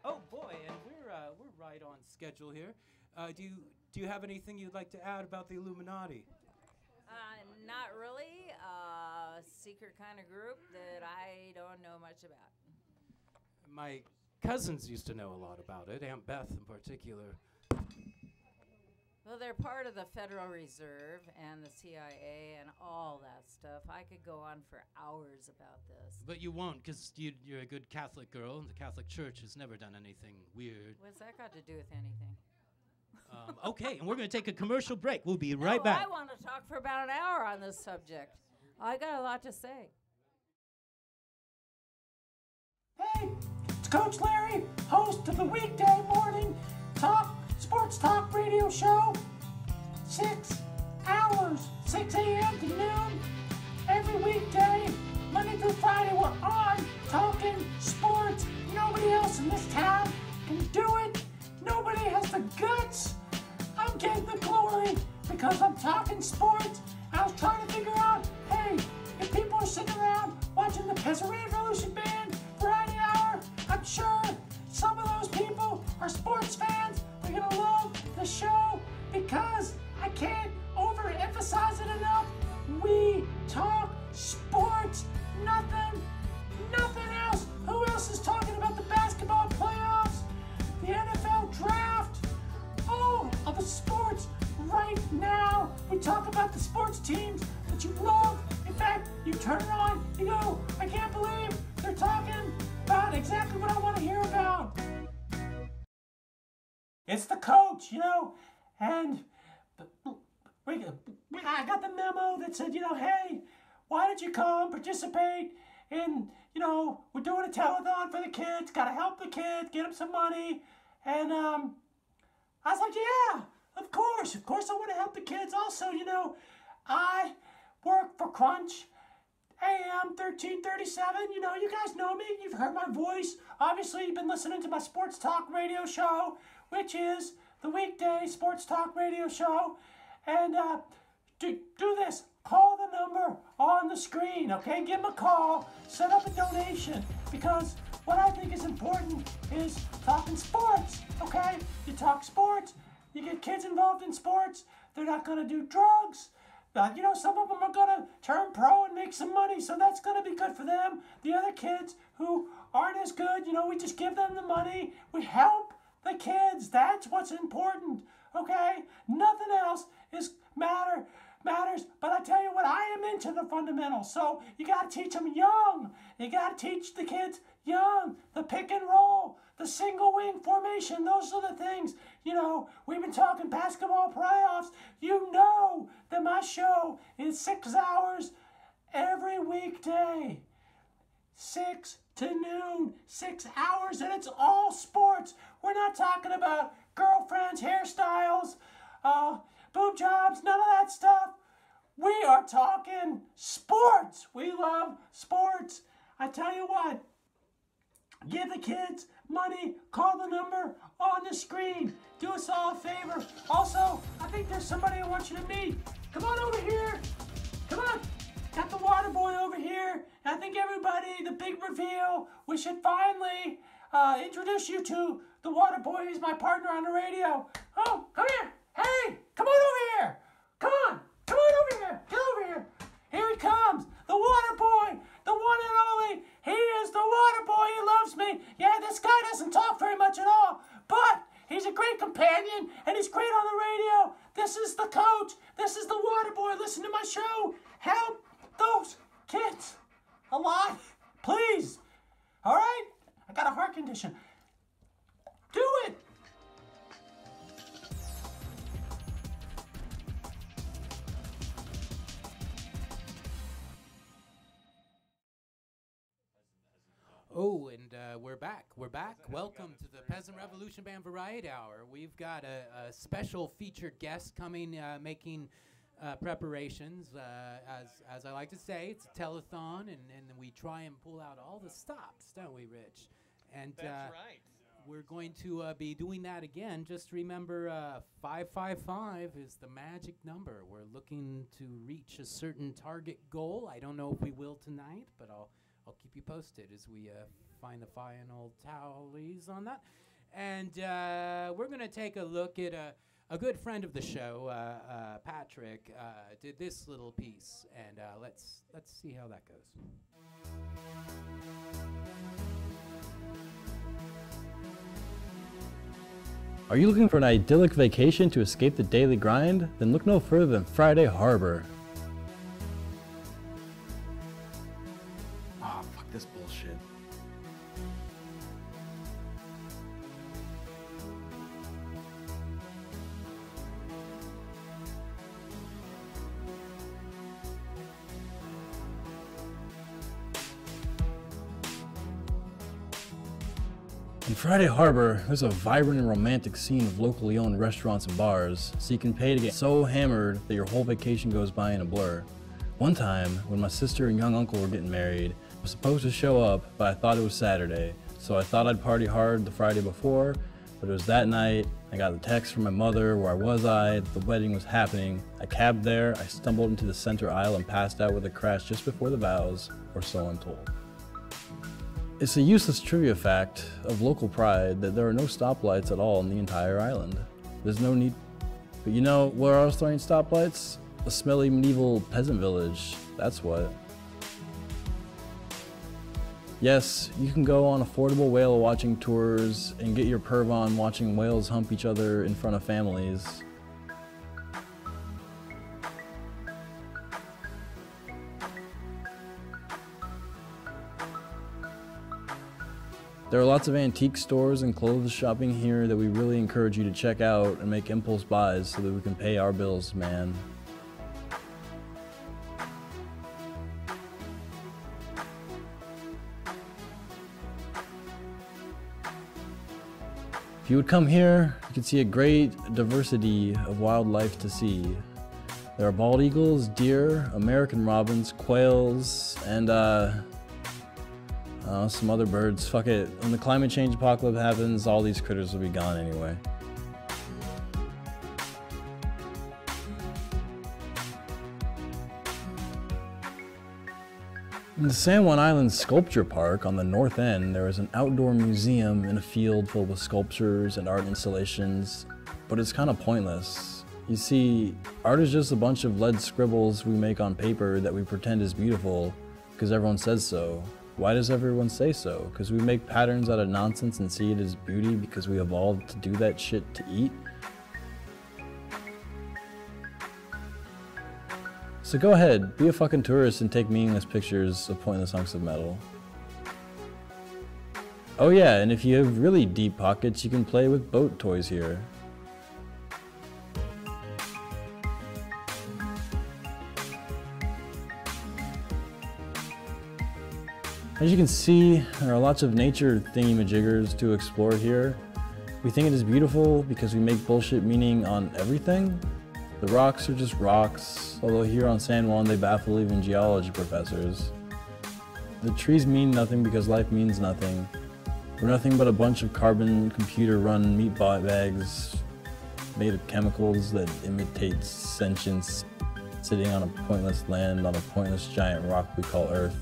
oh boy, and we're right on schedule here. Do you have anything you'd like to add about the Illuminati? Not really. Secret kind of group that I don't know much about. My cousins used to know a lot about it, Aunt Beth in particular. Well, they're part of the Federal Reserve and the CIA and all that stuff. I could go on for hours about this. But you won't, because you're a good Catholic girl, and the Catholic Church has never done anything weird. What's that got to do with anything? Okay, and we're going to take a commercial break. We'll be right back. I want to talk for about an hour on this subject. I got a lot to say. Hey, it's Coach Larry, host of the weekday morning sports talk radio show. 6 hours, 6 a.m. to noon, every weekday, Monday through Friday, we're on talking sports. Nobody else in this town can do it. Nobody has the guts. I'm getting the glory because I'm talking sports. I was trying to figure out, hey, if people are sitting around watching the Peasant Revolution Band Variety Hour, I'm sure some of those people are sports fans. They're gonna love the show because I can't overemphasize it enough. We talk sports, nothing else. Who else is talking about the basketball playoffs, the NFL draft, all of the sports right now? We talk about the sports teams that you love. In fact, you turn it on, you go, I can't believe they're talking about exactly what I want to hear about. It's the coach, and I got the memo that said, hey, why don't you come participate in, we're doing a telethon for the kids, got to help the kids, get them some money. And I was like, yeah, of course I want to help the kids. Also, I work for Crunch AM 1337. You guys know me. You've heard my voice. Obviously, you've been listening to my sports talk radio show, which is the weekday sports talk radio show. And do this. Call the number on the screen, okay? Give them a call. Set up a donation. Because what I think is important is talking sports, okay? You talk sports. You get kids involved in sports. They're not going to do drugs. Some of them are going to turn pro and make some money, so that's going to be good for them. The other kids who aren't as good, we just give them the money. We help the kids. That's what's important, okay? Nothing else matters. But I tell you what, I am into the fundamentals. So you got to teach them young. You got to teach the kids young. The pick and roll, the single wing formation. Those are the things. We've been talking basketball playoffs. You know that my show is 6 hours every weekday. 6 to noon, 6 hours, and it's all sports. We're not talking about girlfriends, hairstyles, boob jobs, none of that stuff. We are talking sports. We love sports. I tell you what, give the kids money, call the number on the screen. Do us all a favor. Also, I think there's somebody I want you to meet. Come on over here. Come on. Got the water boy over here. I think everybody, the big reveal, we should finally introduce you to the water boy. He's my partner on the radio. Oh, come here. Hey, come on over here. Come on over here. Get over here. Here he comes. The water boy. The one and only. He is the water boy. He loves me. Yeah, this guy Oh, and we're back. We're back. Welcome to the Peasant Revolution Band Variety Hour. We've got a special featured guest coming, making preparations. As I like to say, it's a telethon, and we try and pull out all the stops, don't we, Rich? And That's right. we're going to be doing that again. Just remember, 555 is the magic number. We're looking to reach a certain target goal. I don't know if we will tonight, but I'll keep you posted as we find the final tallies on that. And we're going to take a look at a good friend of the show, Patrick, did this little piece, and let's see how that goes. Are you looking for an idyllic vacation to escape the daily grind? Then look no further than Friday Harbor. Ah, fuck this bullshit. In Friday Harbor, there's a vibrant and romantic scene of locally owned restaurants and bars, so you can pay to get so hammered that your whole vacation goes by in a blur. One time, when my sister and young uncle were getting married, I was supposed to show up, but I thought it was Saturday, so I thought I'd party hard the Friday before, but it was that night. I got the text from my mother, where was I, the wedding was happening. I cabbed there, I stumbled into the center aisle and passed out with a crash just before the vows, or so I'm told. It's a useless trivia fact of local pride that there are no stoplights at all on the entire island. There's no need, but you know where else there ain't stoplights? A smelly medieval peasant village, that's what. Yes, you can go on affordable whale watching tours and get your perv on watching whales hump each other in front of families. There are lots of antique stores and clothes shopping here that we really encourage you to check out and make impulse buys so that we can pay our bills, man. If you would come here, you could see a great diversity of wildlife to see. There are bald eagles, deer, American robins, quails, and some other birds. Fuck it. When the climate change apocalypse happens, all these critters will be gone anyway. In the San Juan Island Sculpture Park on the north end, there is an outdoor museum in a field filled with sculptures and art installations, but it's kind of pointless. You see, art is just a bunch of lead scribbles we make on paper that we pretend is beautiful because everyone says so. Why does everyone say so? Because we make patterns out of nonsense and see it as beauty because we evolved to do that shit to eat? So go ahead, be a fucking tourist and take meaningless pictures of pointless hunks of metal. Oh yeah, and if you have really deep pockets, you can play with boat toys here. As you can see, there are lots of nature thingy-majiggers to explore here. We think it is beautiful because we make bullshit meaning on everything. The rocks are just rocks, although here on San Juan they baffle even geology professors. The trees mean nothing because life means nothing. We're nothing but a bunch of carbon computer-run meat bags made of chemicals that imitate sentience, sitting on a pointless land on a pointless giant rock we call Earth.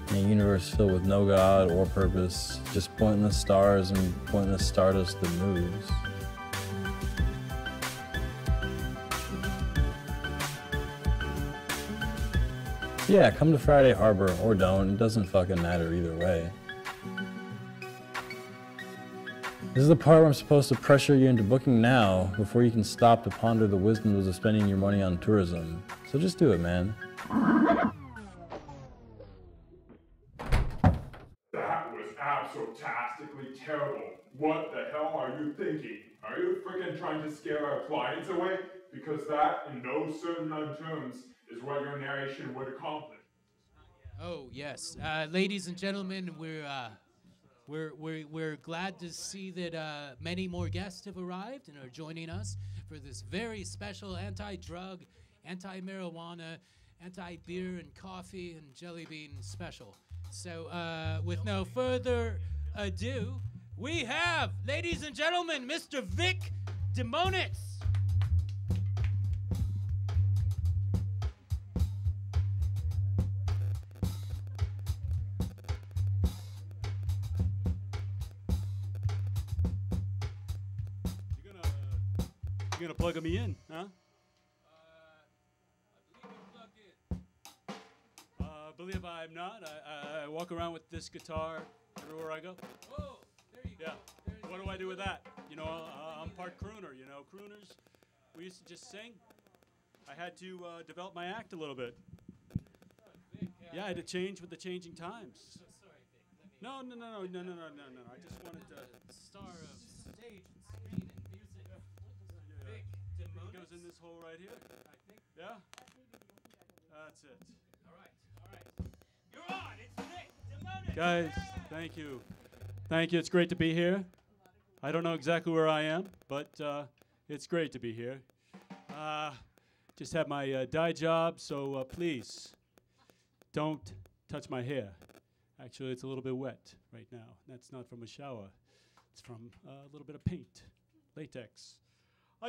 In a universe filled with no god or purpose, just pointless stars and pointless stardust that moves. Yeah, come to Friday Harbor or don't, it doesn't fucking matter either way. This is the part where I'm supposed to pressure you into booking now before you can stop to ponder the wisdoms of spending your money on tourism. So just do it, man. That was abso-tastically terrible. What the hell are you thinking? Are you freaking trying to scare our clients away? Because that, in no certain terms, is what your narration would accomplish. Oh yes, ladies and gentlemen, we're glad to see that many more guests have arrived and are joining us for this very special anti-drug, anti-marijuana, anti-beer and coffee and jelly bean special. So with no further ado, we have, ladies and gentlemen, Mr. Vic Demonitz. You're gonna plug me in, huh? I believe I'm not. I walk around with this guitar everywhere I go. Oh, there you go. Yeah. What do I do with that? You know, I'm part crooner. You know, crooners, we used to just sing. I had to develop my act a little bit. Yeah, I had to change with the changing times. Sorry, Vic. No. I just wanted to. Star of stage and screen and music. Vic Demonitz. It goes in this hole right here. I think. Yeah. That's it. All right. You're on. It's Vic Demonitz. Guys, thank you. Thank you. It's great to be here. I don't know exactly where I am, but it's great to be here. Just had my dye job, so please don't touch my hair. Actually, it's a little bit wet right now. That's not from a shower. It's from a little bit of paint, latex.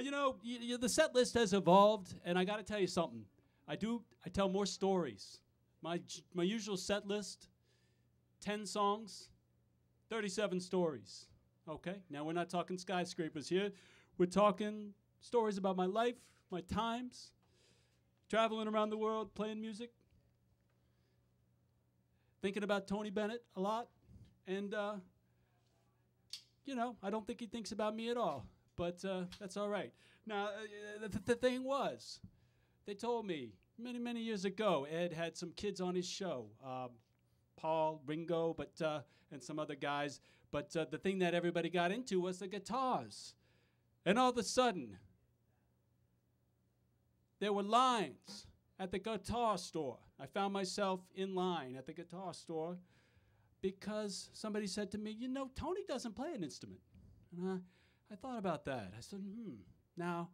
You know, the set list has evolved, and I got to tell you something. I tell more stories. My usual set list, 10 songs, 37 stories. Okay, now we're not talking skyscrapers here. We're talking stories about my life, my times, traveling around the world, playing music, thinking about Tony Bennett a lot, and you know, I don't think he thinks about me at all, but that's all right. Now, the thing was, they told me many years ago, Ed had some kids on his show, Paul, Ringo, and some other guys, but the thing that everybody got into was the guitars. And all of a sudden, there were lines at the guitar store. I found myself in line at the guitar store because somebody said to me, you know, Tony doesn't play an instrument. And I thought about that. I said, now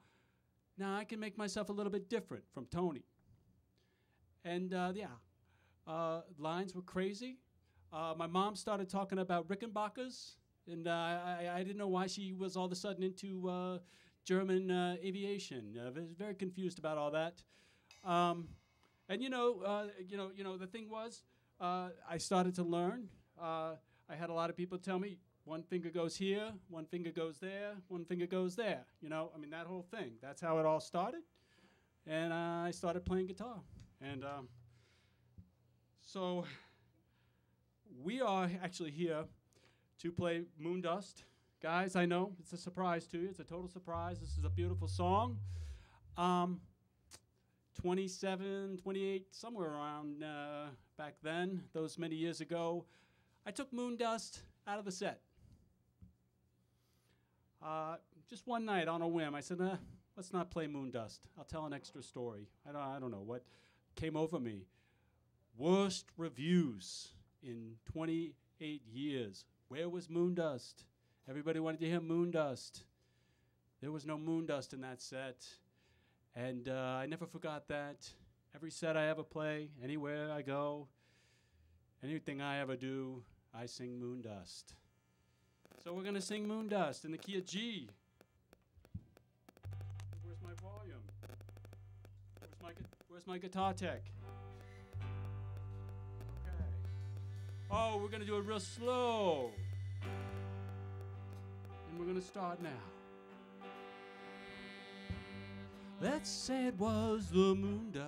I can make myself a little bit different from Tony. And lines were crazy. My mom started talking about Rickenbackers, and I didn't know why she was all of a sudden into German aviation. I was very confused about all that. And the thing was, I started to learn. I had a lot of people tell me, one finger goes here, one finger goes there, one finger goes there. You know, I mean, that whole thing. That's how it all started. And I started playing guitar. And so we are actually here to play Moondust. Guys, I know it's a surprise to you. It's a total surprise. This is a beautiful song. 27, 28, somewhere around back then, those many years ago, I took Moondust out of the set. Just one night on a whim, I said, let's not play Moondust. I'll tell an extra story. I don't know what came over me. Worst reviews in 28 years. Where was Moondust? Everybody wanted to hear Moondust. There was no Moondust in that set. And I never forgot that. Every set I ever play, anywhere I go, anything I ever do, I sing Moondust. So we're going to sing Moondust in the key of G. Where's my volume? Where's my guitar tech? Okay. Oh, we're going to do it real slow. And we're going to start now. Let's say it was the Moondust.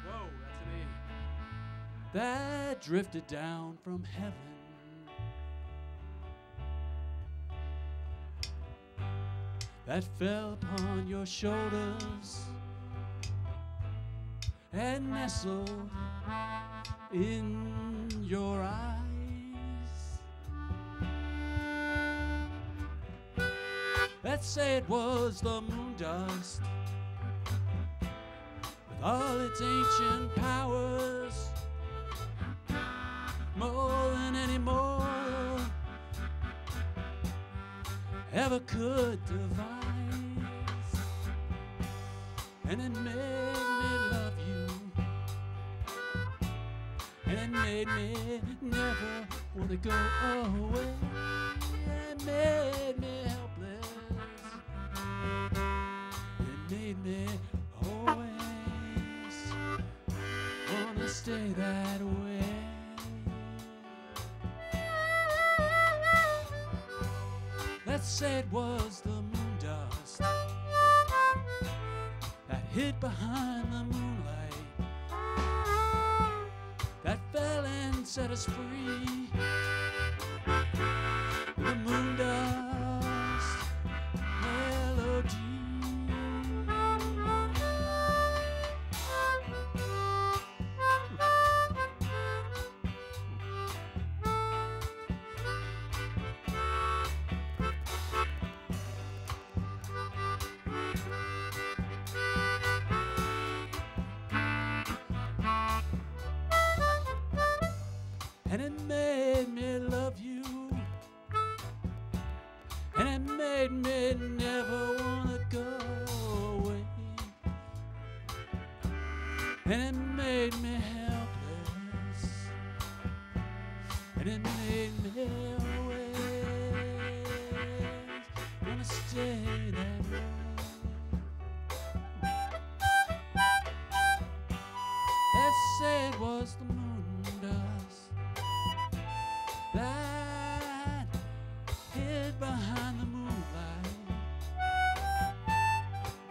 Whoa, that's an A. That drifted down from heaven. That fell upon your shoulders and nestled in your eyes. Let's say it was the Moondust with all its ancient ever could devise. And it made me love you. And it made me never want to go away. It made me helpless. It made me always want to stay that way. Let's say it was the moon dust that hid behind the moonlight, that fell and set us free. The moon dust melody. And it made me love you. And it made me never wanna go away. And it made me helpless. And it made me always wanna stay that way. Let's say it was the moon dust that hid behind the moonlight,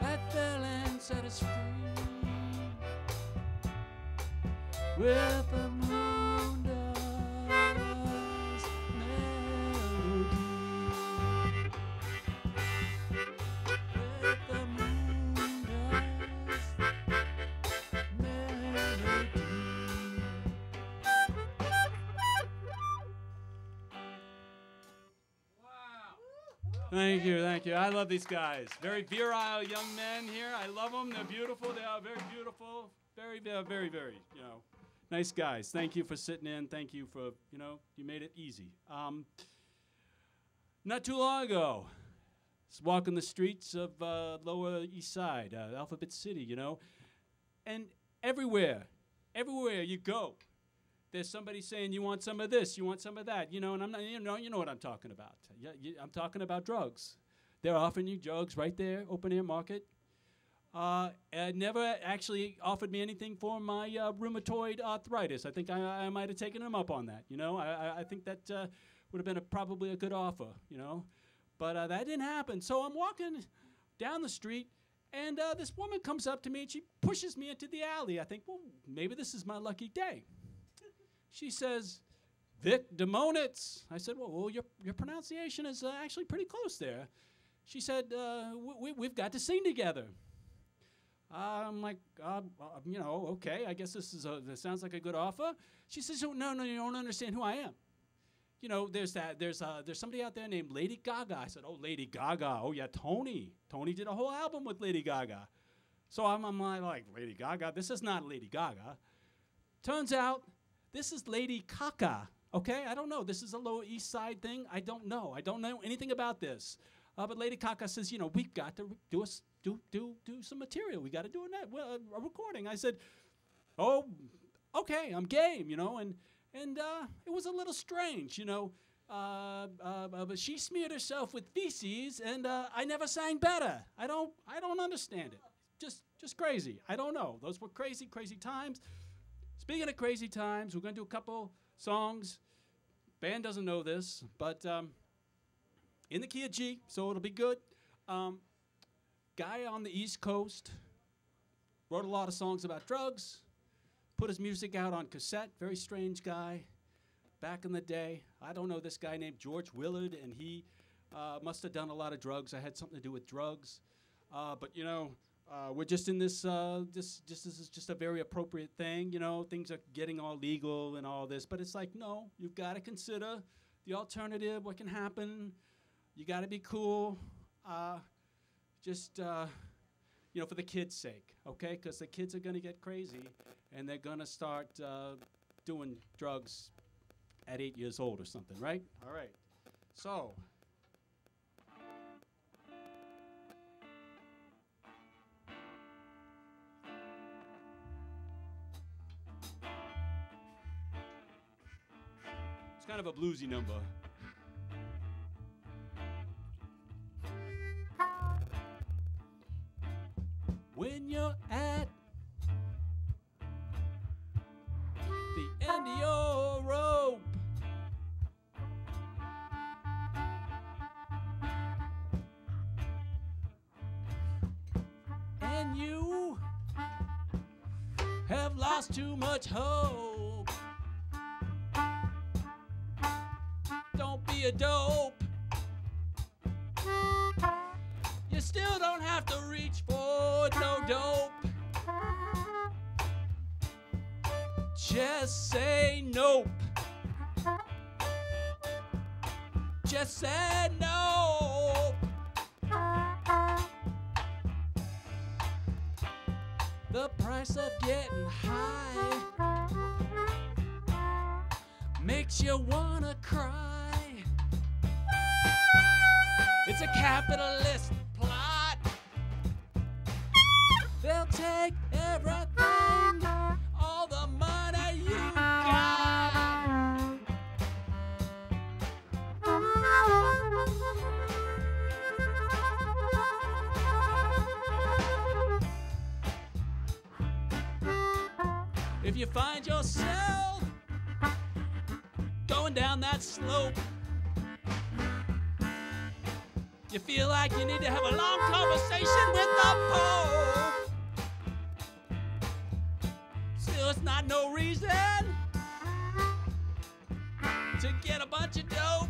that fell and set us free with the moon dust melody. With the moon dust melody. Thank you, thank you. I love these guys. Very virile young men here. I love them. They're beautiful. They are very beautiful. Very, very, nice guys. Thank you for sitting in. Thank you for, you made it easy. Not too long ago, I was walking the streets of Lower East Side, Alphabet City, and everywhere you go, there's somebody saying, you want some of this, you want some of that, and I'm not, you know what I'm talking about. I'm talking about drugs. They're offering you drugs right there, open air market. Never actually offered me anything for my rheumatoid arthritis. I think I might have taken him up on that, I think that would have been probably a good offer, But that didn't happen. So I'm walking down the street, and this woman comes up to me, and she pushes me into the alley. I think, well, maybe this is my lucky day. She says, Vic Demonitz. I said, well, your pronunciation is actually pretty close there. She said, we've got to sing together. I'm like, okay, I guess this sounds like a good offer. She says, oh, no, you don't understand who I am. There's somebody out there named Lady Gaga. I said, oh, Lady Gaga. Oh, yeah, Tony. Tony did a whole album with Lady Gaga. So I'm like, Lady Gaga? This is not Lady Gaga. Turns out, this is Lady Kaka, okay? I don't know. This is a Lower East Side thing. I don't know. I don't know anything about this. But Lady Kaka says, we've got to do some material. We got to do a recording. I said, oh, okay, I'm game, and it was a little strange, but she smeared herself with feces, and I never sang better. I don't understand it. Just crazy. I don't know. Those were crazy, crazy times. Speaking of crazy times, we're going to do a couple songs. Band doesn't know this, but in the key of G, so it'll be good. Guy on the East Coast, wrote a lot of songs about drugs, put his music out on cassette, very strange guy. Back in the day, I don't know this guy named George Willard, and he must have done a lot of drugs. I had something to do with drugs. But, we're just in this is just a very appropriate thing, things are getting all legal and all this, but it's like, no, you've got to consider the alternative, what can happen, you got to be cool, for the kids' sake, okay, because the kids are going to get crazy, and they're going to start doing drugs at 8 years old or something, right? All right, so kind of a bluesy number. When you're at the end of your rope, and you have lost too much hope, don't be a dope. You still don't have to reach for no dope. Just say nope. Just say nope. The price of getting high makes you wanna cry. It's a capitalist plot. They'll take everything, all the money you got. If you find yourself going down that slope, you feel like you need to have a long conversation with the Pope. Still, it's not no reason to get a bunch of dope.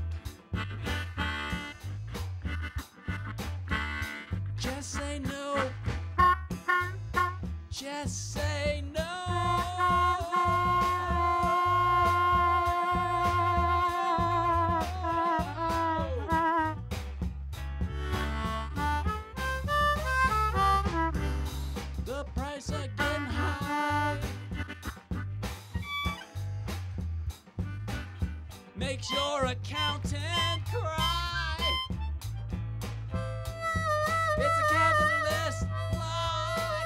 Just say no. Just say no. The price of getting high makes your accountant cry. It's a capitalist plot.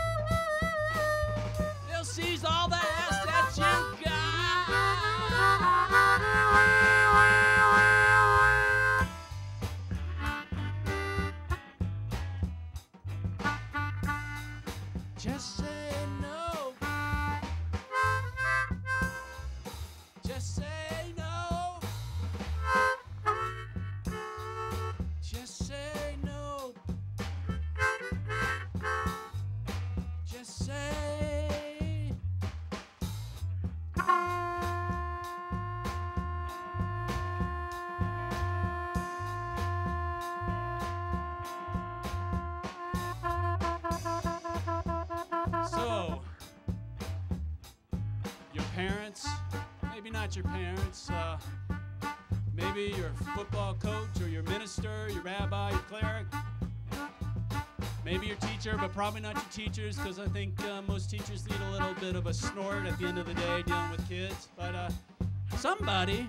They'll seize all the assets you got. Just say no. Just say no. Just say no. Just say. So, your parents, maybe not your parents, maybe your football coach or your minister, your rabbi, your cleric, maybe your teacher, but probably not your teachers, because I think most teachers need a little bit of a snort at the end of the day dealing with kids. But somebody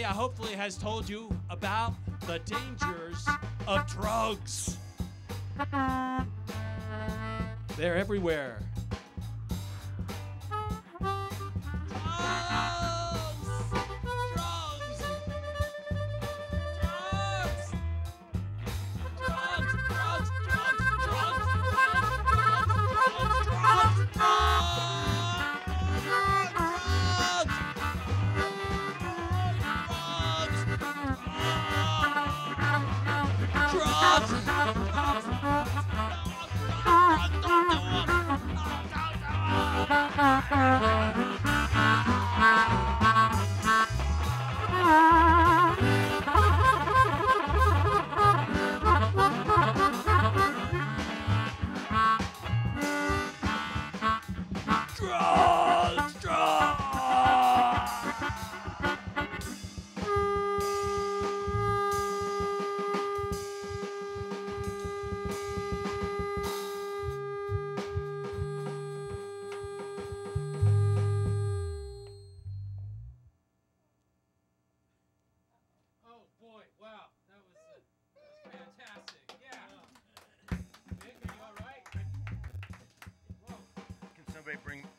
hopefully has told you about the dangers of drugs. They're everywhere.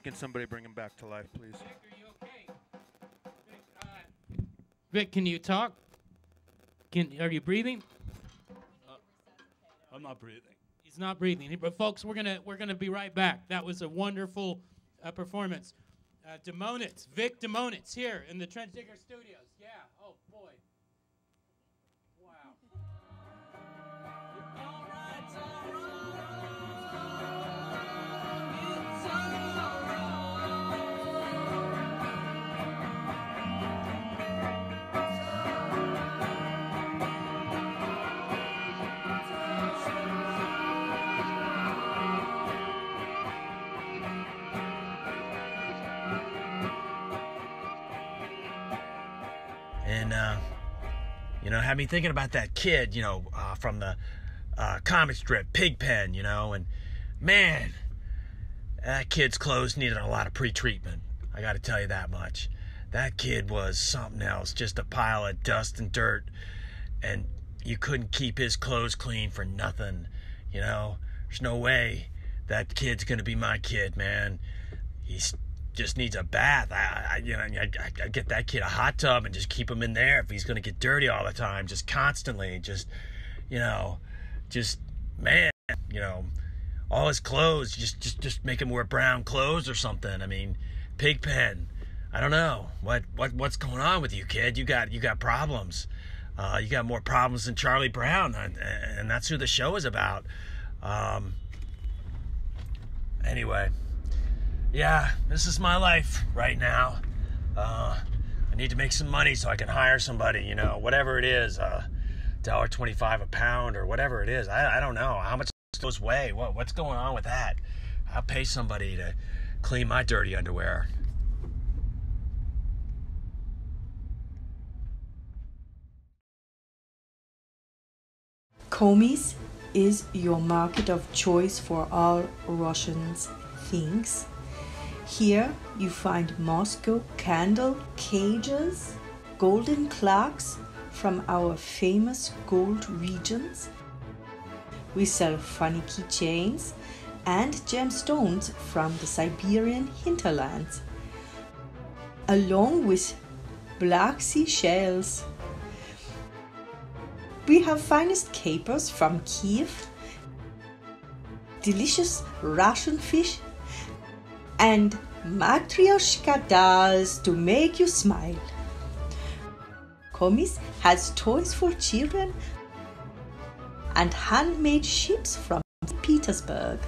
Can somebody bring him back to life, please? Nick, are you okay? Vic, can you talk? Are you breathing? I'm not breathing. He's not breathing. But folks, we're gonna be right back. That was a wonderful performance. Demonitz, Vic Demonitz here in the Trent Digger Studios. Yeah. Oh boy. Wow. And, had me thinking about that kid, from the comic strip, Pigpen, and man, that kid's clothes needed a lot of pre-treatment. I got to tell you that much. That kid was something else, just a pile of dust and dirt, and you couldn't keep his clothes clean for nothing, There's no way that kid's going to be my kid, man. He's just needs a bath. I get that kid a hot tub and just keep him in there if he's going to get dirty all the time, just constantly, man, all his clothes, just make him wear brown clothes or something. I mean, Pigpen, I don't know what's going on with you, kid. You got problems. You got more problems than Charlie Brown, and that's who the show is about. Anyway. Yeah, this is my life right now. I need to make some money so I can hire somebody, whatever it is, $1.25 a pound or whatever it is. I don't know. How much does those weigh? What's going on with that? I'll pay somebody to clean my dirty underwear. Komis is your market of choice for all Russians things. Here you find Moscow candle cages, golden clocks from our famous gold regions. We sell funny keychains and gemstones from the Siberian hinterlands, along with Black Sea shells. We have finest capers from Kiev, delicious Russian fish, and matryoshka dolls to make you smile. Komis has toys for children and handmade ships from Petersburg.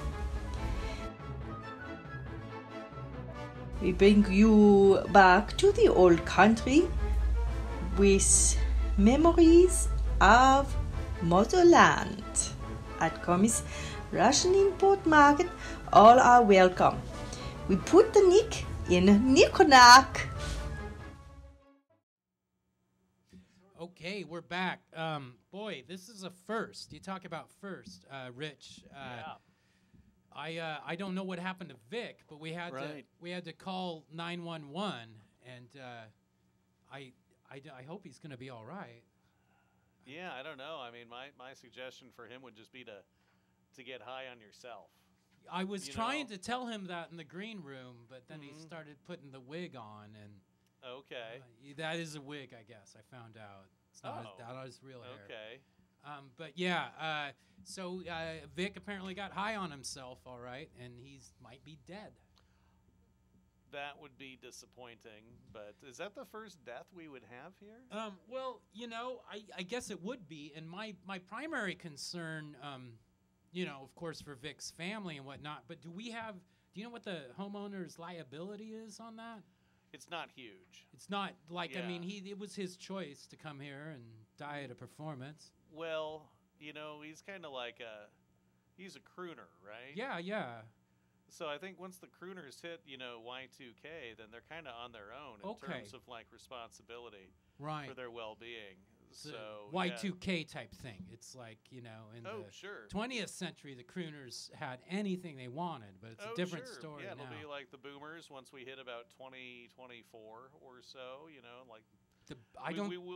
We bring you back to the old country with memories of motherland. At Komis Russian Import Market, all are welcome. We put the Nick in Nikonak. Okay, we're back. Boy, this is a first. You talk about first, Rich. I don't know what happened to Vic, but we had to call 911, and I hope he's going to be all right. Yeah, I don't know. I mean, my suggestion for him would just be to get high on yourself. I was trying to tell him that in the green room, but then he started putting the wig on, and that is a wig, I guess. I found out it's not his real hair. Okay. But yeah, so Vic apparently got high on himself, all right, and might be dead. That would be disappointing, but is that the first death we would have here? Well, I guess it would be, and my primary concern, of course, for Vic's family and whatnot, but do you know what the homeowner's liability is on that? It's not huge. It's not like, I mean, it was his choice to come here and die at a performance. Well, he's kind of like he's a crooner, right? Yeah. So I think once the crooners hit, Y2K, then they're kind of on their own in terms of like responsibility for their well-being. So Y2K type thing. It's like, in the 20th century, the crooners had anything they wanted, but it's a different story now. Yeah, it'll be like the boomers once we hit about 2024 or so,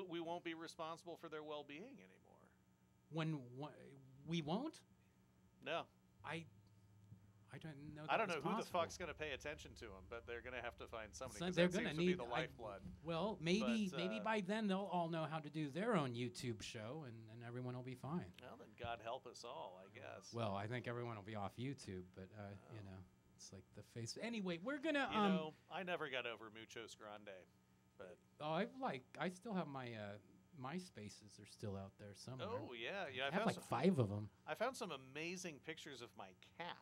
we won't be responsible for their well-being anymore. We won't? No. I didn't know. I don't that know was who the possible. fuck's going to pay attention to them, but they're going to have to find somebody. So 'cause they're that gonna seems need to be the lifeblood. Well, maybe But, maybe by then they'll all know how to do their own YouTube show, and everyone will be fine. Well, then God help us all, I guess. Well, I think everyone will be off YouTube, but you know, it's like the face. Anyway, we're gonna. You know, I never got over Muchos Grande, but I still have my MySpaces are still out there somewhere. oh yeah. I have like 5 of them. I found some amazing pictures of my cat.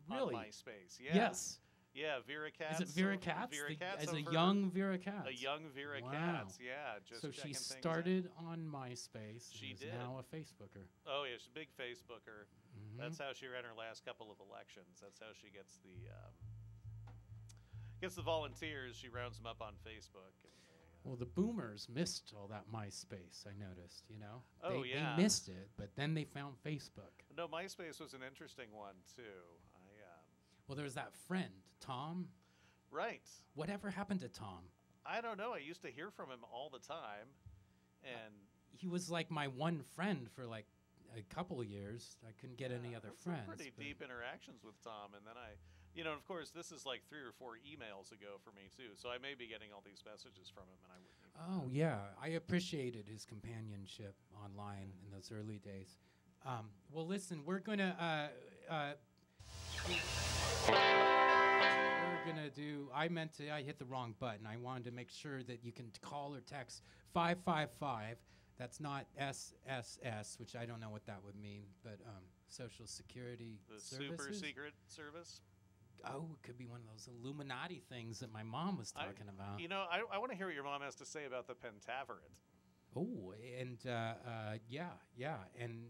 Really? On MySpace. Yeah. Yes. Yeah, Vera Katz. Is it Vera Katz? Vera Katz As a over- young Vera Katz. A young Vera Wow. Katz, yeah. Just so checking she things out. started on MySpace. She and is did. now a Facebooker. Oh yeah, she's a big Facebooker. Mhm. That's how she ran her last couple of elections. That's how she gets the volunteers. She rounds them up on Facebook. And Well, the boomers missed all that MySpace, I noticed, you know? Oh, they yeah. missed it, but then they found Facebook. no, MySpace was an interesting one too. Well, there was that friend, Tom. Right. Whatever happened to Tom? I don't know. I used to hear from him all the time, and He was like my one friend for like a couple of years. I couldn't get any other had some friends. pretty but- deep interactions with Tom, and then of course, this is like 3 or 4 emails ago for me too. So I may be getting all these messages from him, and I wouldn't even. Oh, yeah. I appreciated his companionship online in those early days. Well, listen, we're going to I hit the wrong button. I wanted to make sure that you can call or text 555. That's not SSS, which I don't know what that would mean, but Social Security The Services? super secret service. Oh, it could be one of those Illuminati things that my mom was talking about. You know, I want to hear what your mom has to say about the Pentaveret. Oh, and yeah. And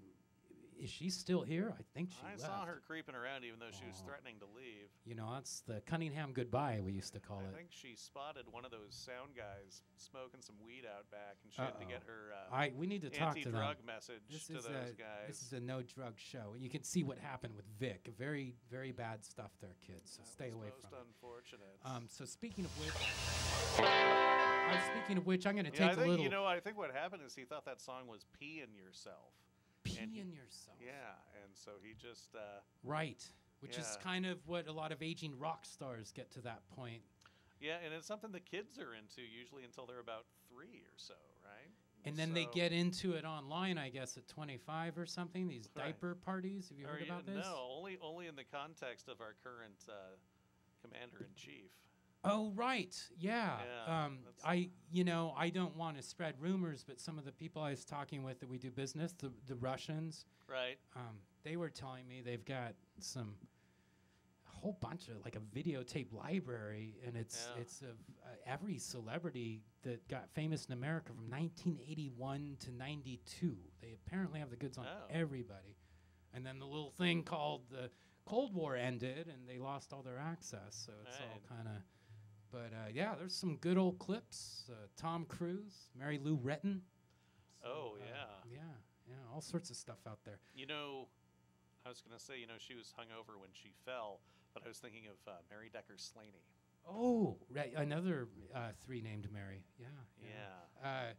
is she still here? I think she I left. saw her creeping around, even though she was threatening to leave. You know, that's the Cunningham goodbye, we used to call I it. think she spotted one of those sound guys smoking some weed out back, and she had to get her we need to talk to them. anti-drug message This to is those a, guys. This is a no-drug show. And you can see what happened with Vic. Very, very bad stuff there, kids. So stay away most from it. unfortunate. So speaking of which, I'm going to Yeah, take a little... You know, I think what happened is he thought that song was "Pee in Yourself." Pee in yourself. Yeah, and so he just Right, which is yeah. kind of what a lot of aging rock stars get to that point. Yeah, and it's something the kids are into usually until they're about 3 or so, right? And then they So- get into it online, I guess, at 25 or something. These Right. diaper parties. Have you heard about this? No, only in the context of our current commander in chief. Oh, right. Yeah. Yeah, I don't want to spread rumors, but some of the people I was talking with that we do business, the Russians, Right. they were telling me they've got a whole bunch of like a videotape library, and it's of every celebrity that got famous in America from 1981 to 92. They apparently have the goods on everybody. And then the little thing called the Cold War ended, and they lost all their access. So it's all kind of. But yeah, there's some good old clips. Tom Cruise, Mary Lou Retton. Oh Yeah, all sorts of stuff out there. You know, I was going to say, she was hungover when she fell, but I was thinking of Mary Decker Slaney. Oh, right, another 3 named Mary. Yeah.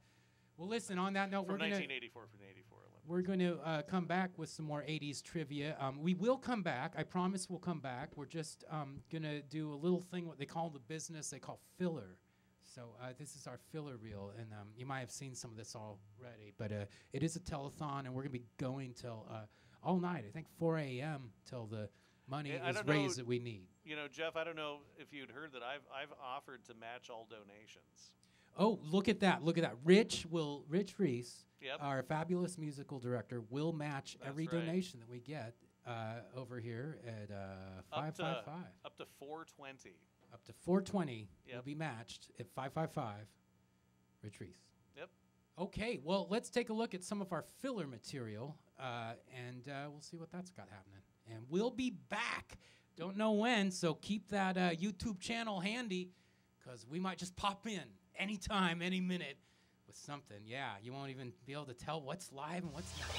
Well, listen. On that note, From we're gonna 1984 from 84 Olympics. we're going to come back with some more 80s trivia. We will come back. I promise we'll come back. We're just going to do a little thing, what they call the business, they call filler. So this is our filler reel, and you might have seen some of this already, but it is a telethon, and we're going to be going till all night. I think 4 a.m. till the money is raised that we need. Jeff, I don't know if you'd heard that I've offered to match all donations. Oh, look at that. Look at that. Rich Reese, Yep. our fabulous musical director, will match every right. donation that we get over here at 555. Up to 420. Up to 420 will Yep. be matched at 555. Rich Reese. Yep. Okay, well, let's take a look at some of our filler material, and we'll see what that's got happening. And we'll be back. Don't know when, so keep that YouTube channel handy, because we might just pop in anytime, any minute with something. Yeah, you won't even be able to tell what's live and what's not.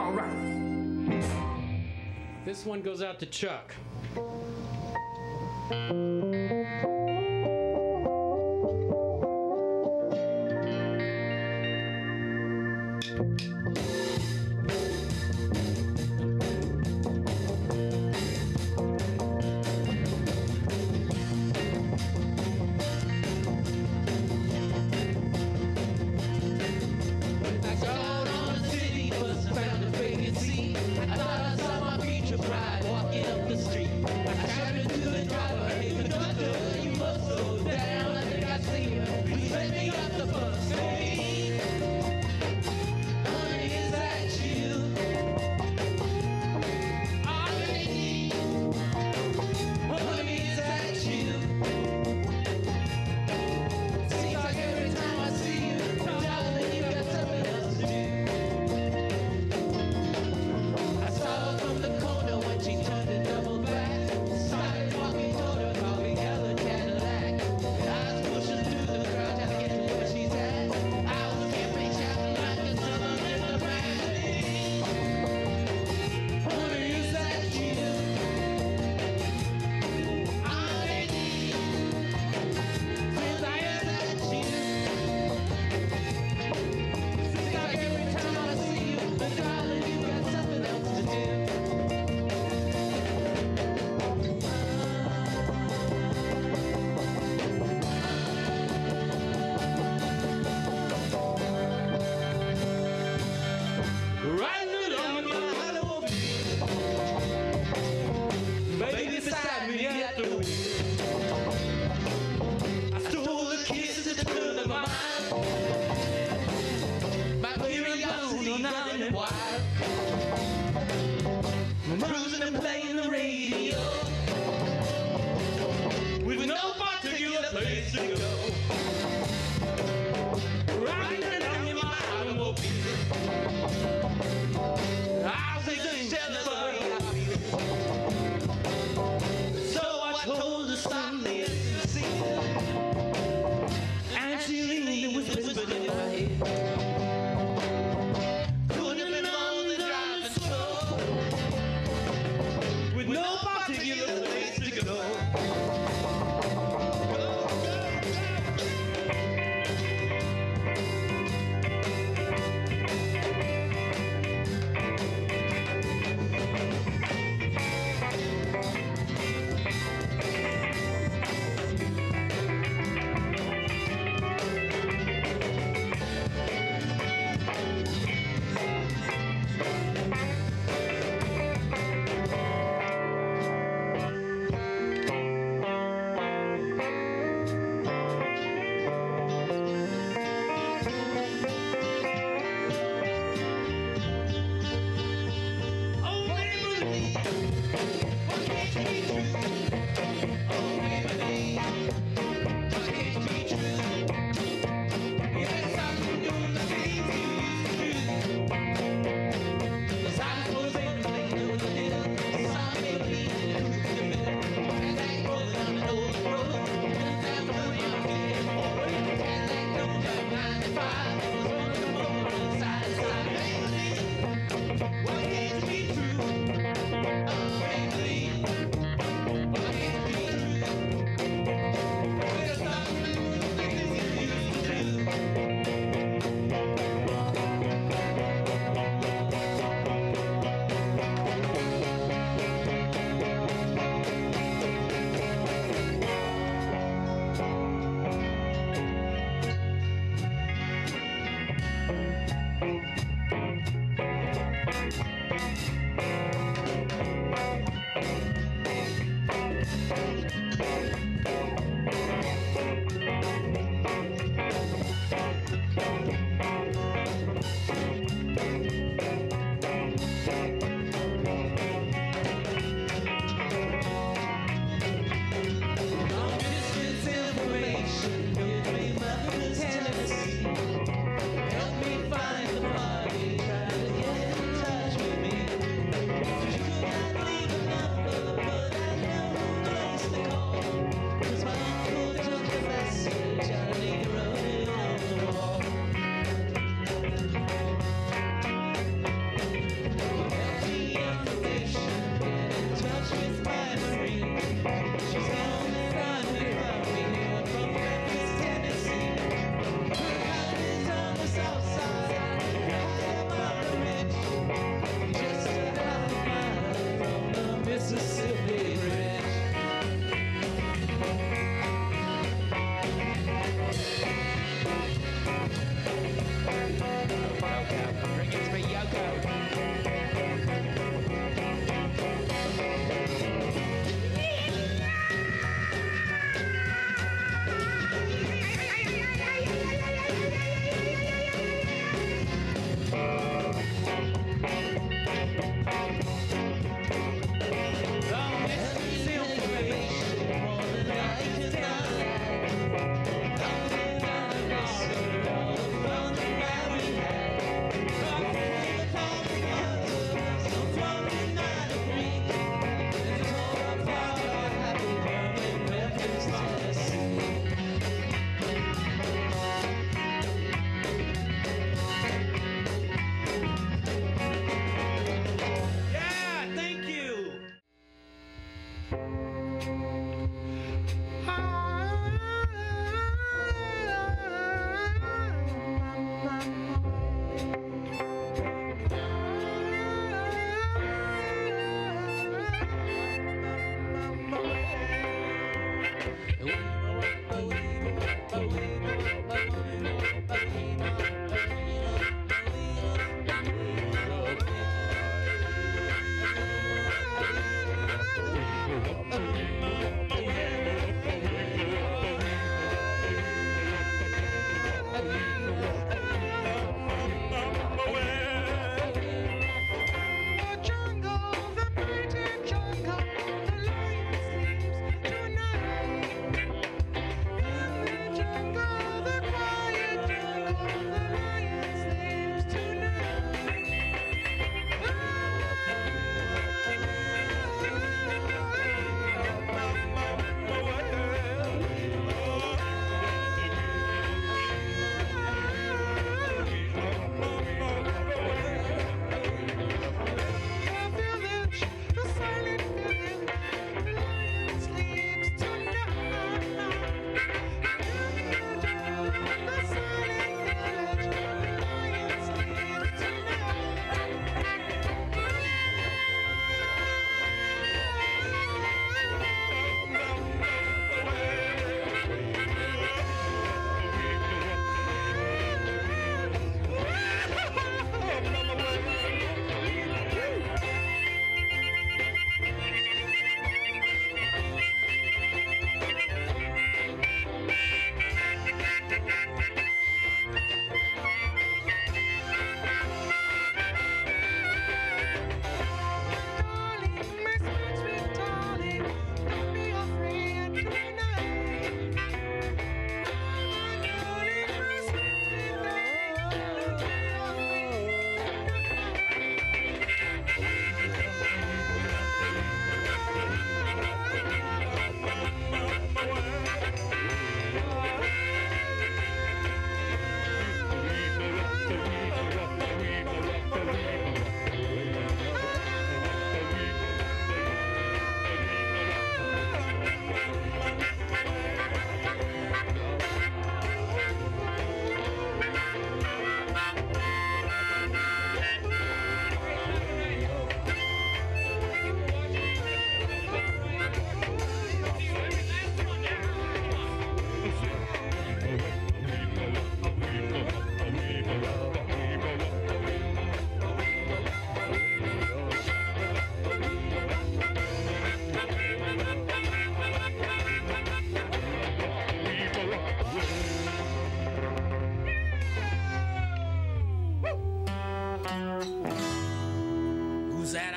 All right. This one goes out to Chuck.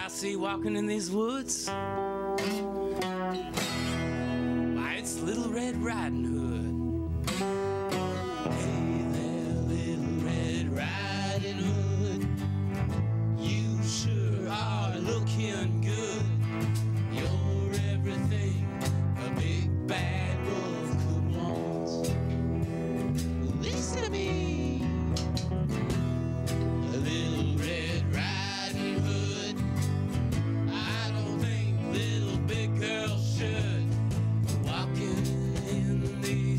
See walking in these woods? Why, it's Little Red Riding Hood. Hey there, Little Red Riding Hood. You sure are looking good. You're everything a big bad wolf could want. Listen to me. A Little Red Riding Hood. I don't think little big girls should walking in these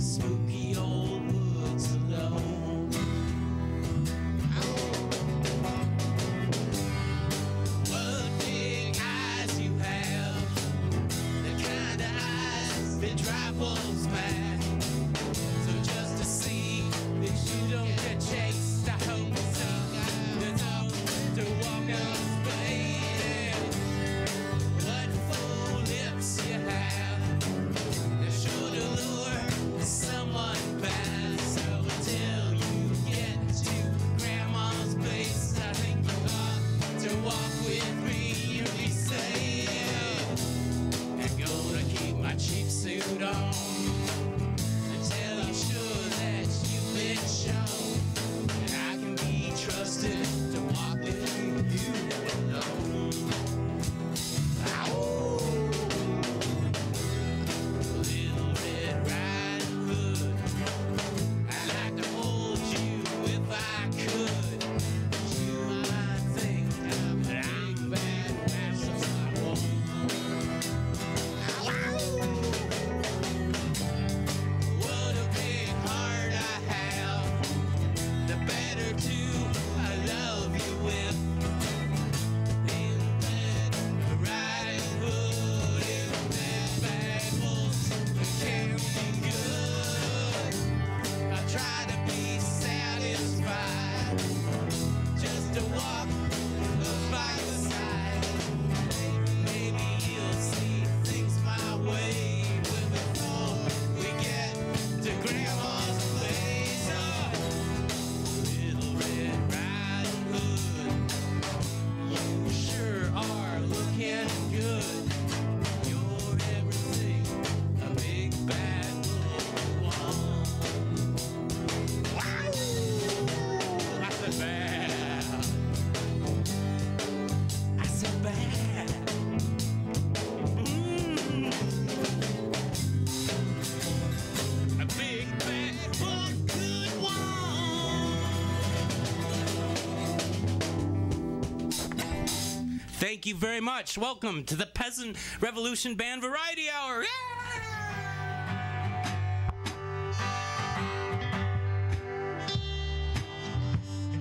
Thank you very much. Welcome to the Peasant Revolution Band Variety Hour.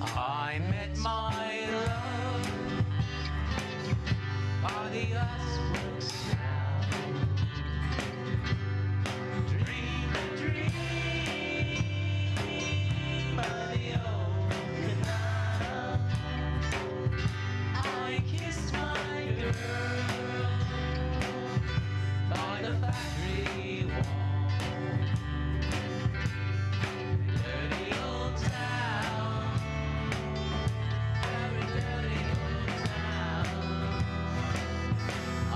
I met my love by the iceberg's sound. Dream a dream by the old canal. I kissed my girl by the factory wall. Dirty old town. I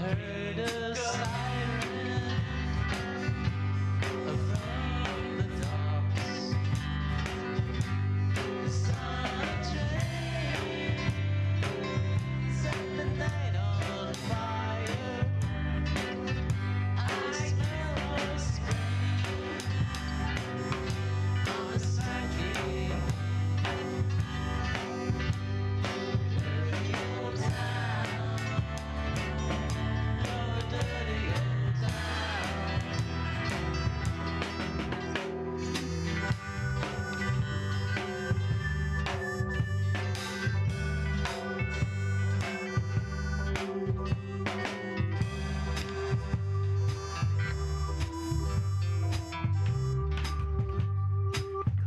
heard a siren from the docks. The sun train set the night on fire. I smell her spring on a Sunday. Dirty old town. Dirty old town.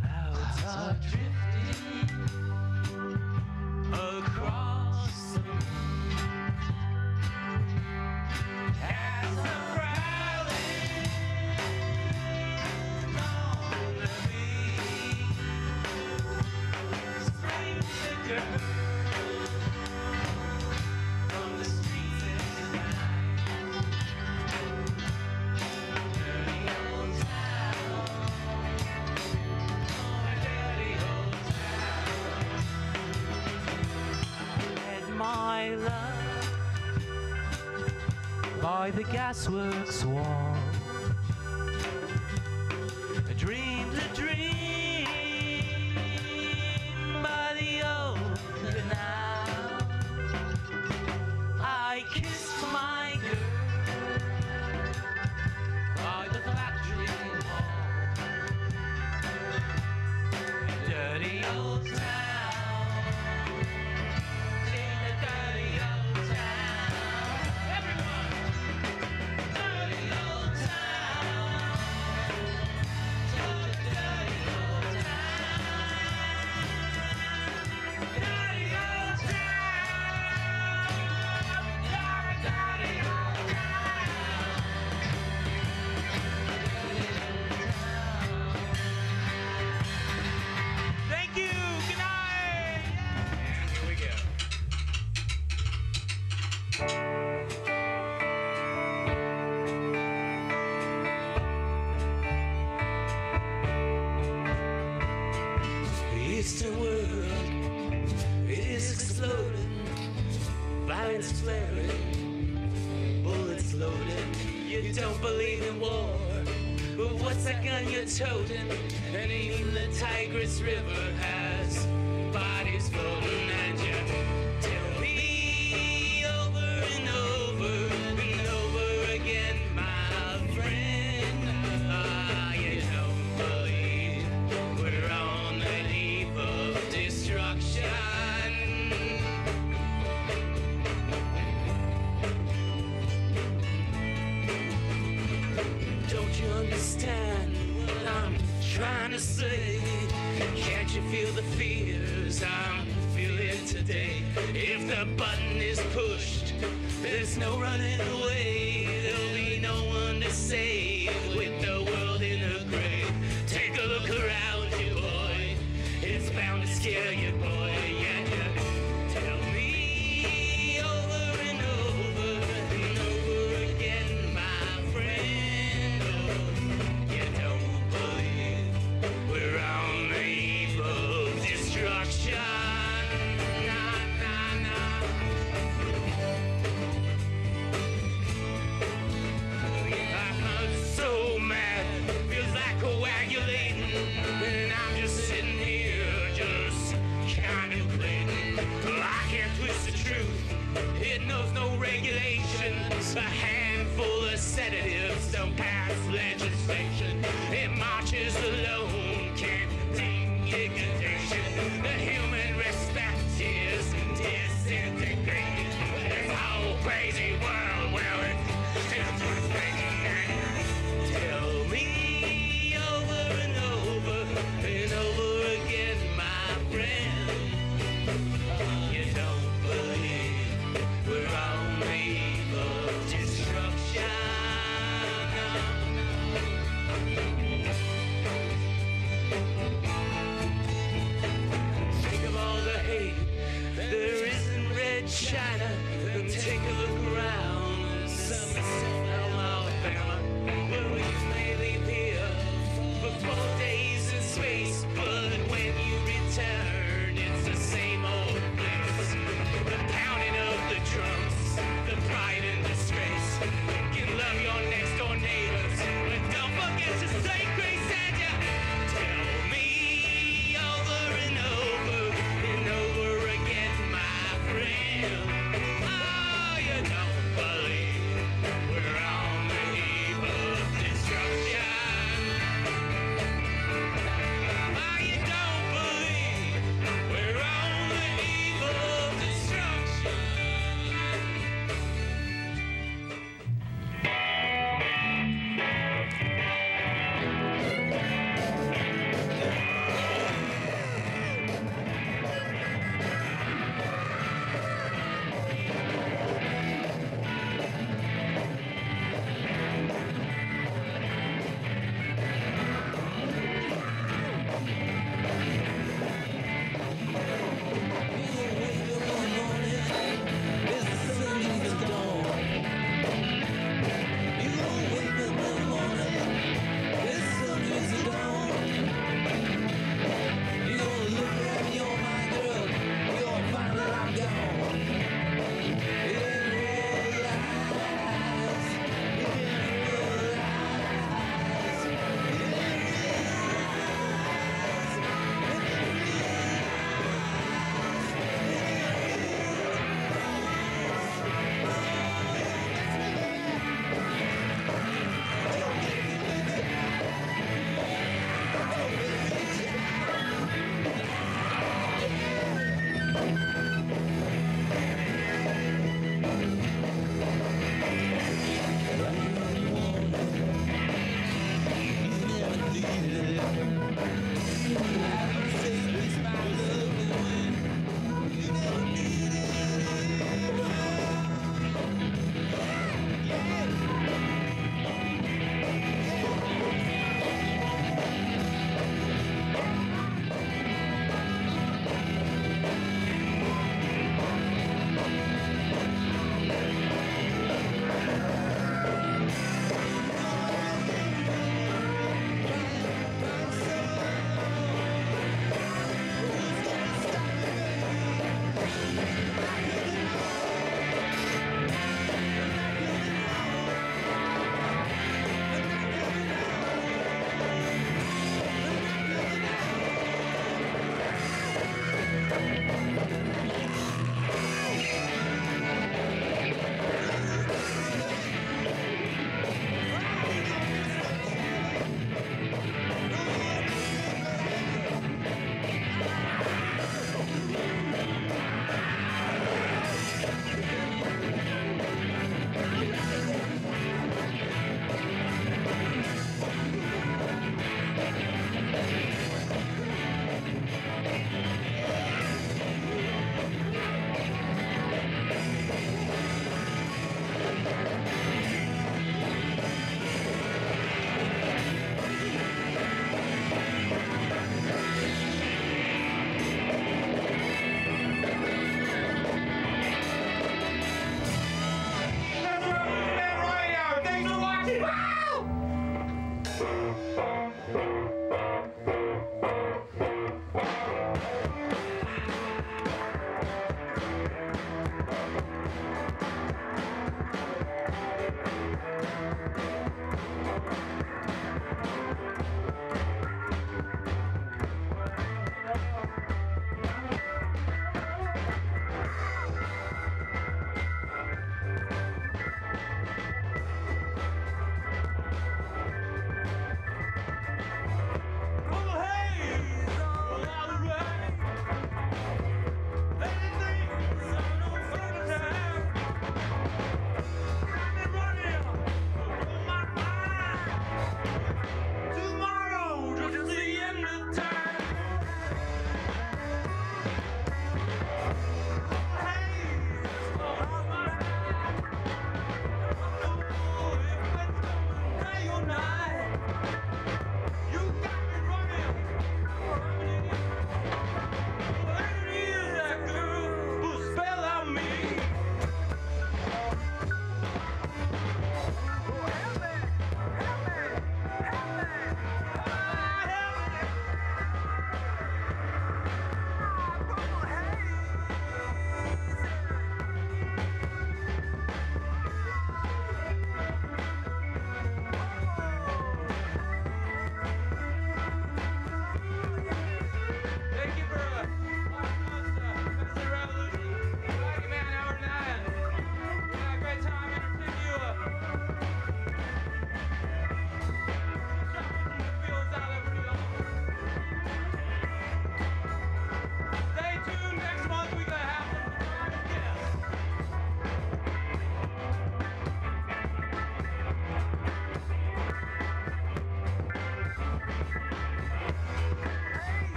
Clouds are drifting across the moon. Cats are prowling on the beach. Spring sugar from the streets into the night. Dirty old town. Dirty old town. Met my love by the gasworks wall. I dreamed a dream by the old canal. I kissed my girl by the factory wall. Dirty old town. In the dirty old town. Everyone. Dirty old town. Dirty old town. Dirty old town. Dirty old town. Thank you. Good night. And here we go. The Eastern world, it is exploding, violence flaring, bullets loading. You don't believe in war, but what's that gun you're toting? And even the Tigris River has bodies floating, and you tell me over and over and over again, my friend, you don't believe we're on the eve of destruction. Don't you understand what I'm trying to say? Can't you feel the fears I'm feeling today? If the button is pushed, there's no running away. There'll be no one to save with the world in a grave. Take a look around you, boy. It's bound to scare you, boy. Yeah, yeah. Tell me over and over and over again, my friend. Oh, you don't believe we're on the eve of destruction. Nah, nah, nah. I'm so mad, feels like coagulating, and I'm just sitting here, just counting A handful of sedatives don't pass legislation. It marches alone, can't take ignition. The human respect is disintegrated. This whole crazy world, well, it's still just thinking. Tell me over and over and over again, my friend. You don't believe we're on the eve of destruction. Think of all the hate there is in Red China, and take a look around Selma, Alabama, where we may leave here for 4 days in space, but when you return, it's the same old place. The pounding of the drums, the pride and disgrace. You love your next door neighbors, but don't forget to say grace, and you tell me over and over and over again, my friend. Oh, you know.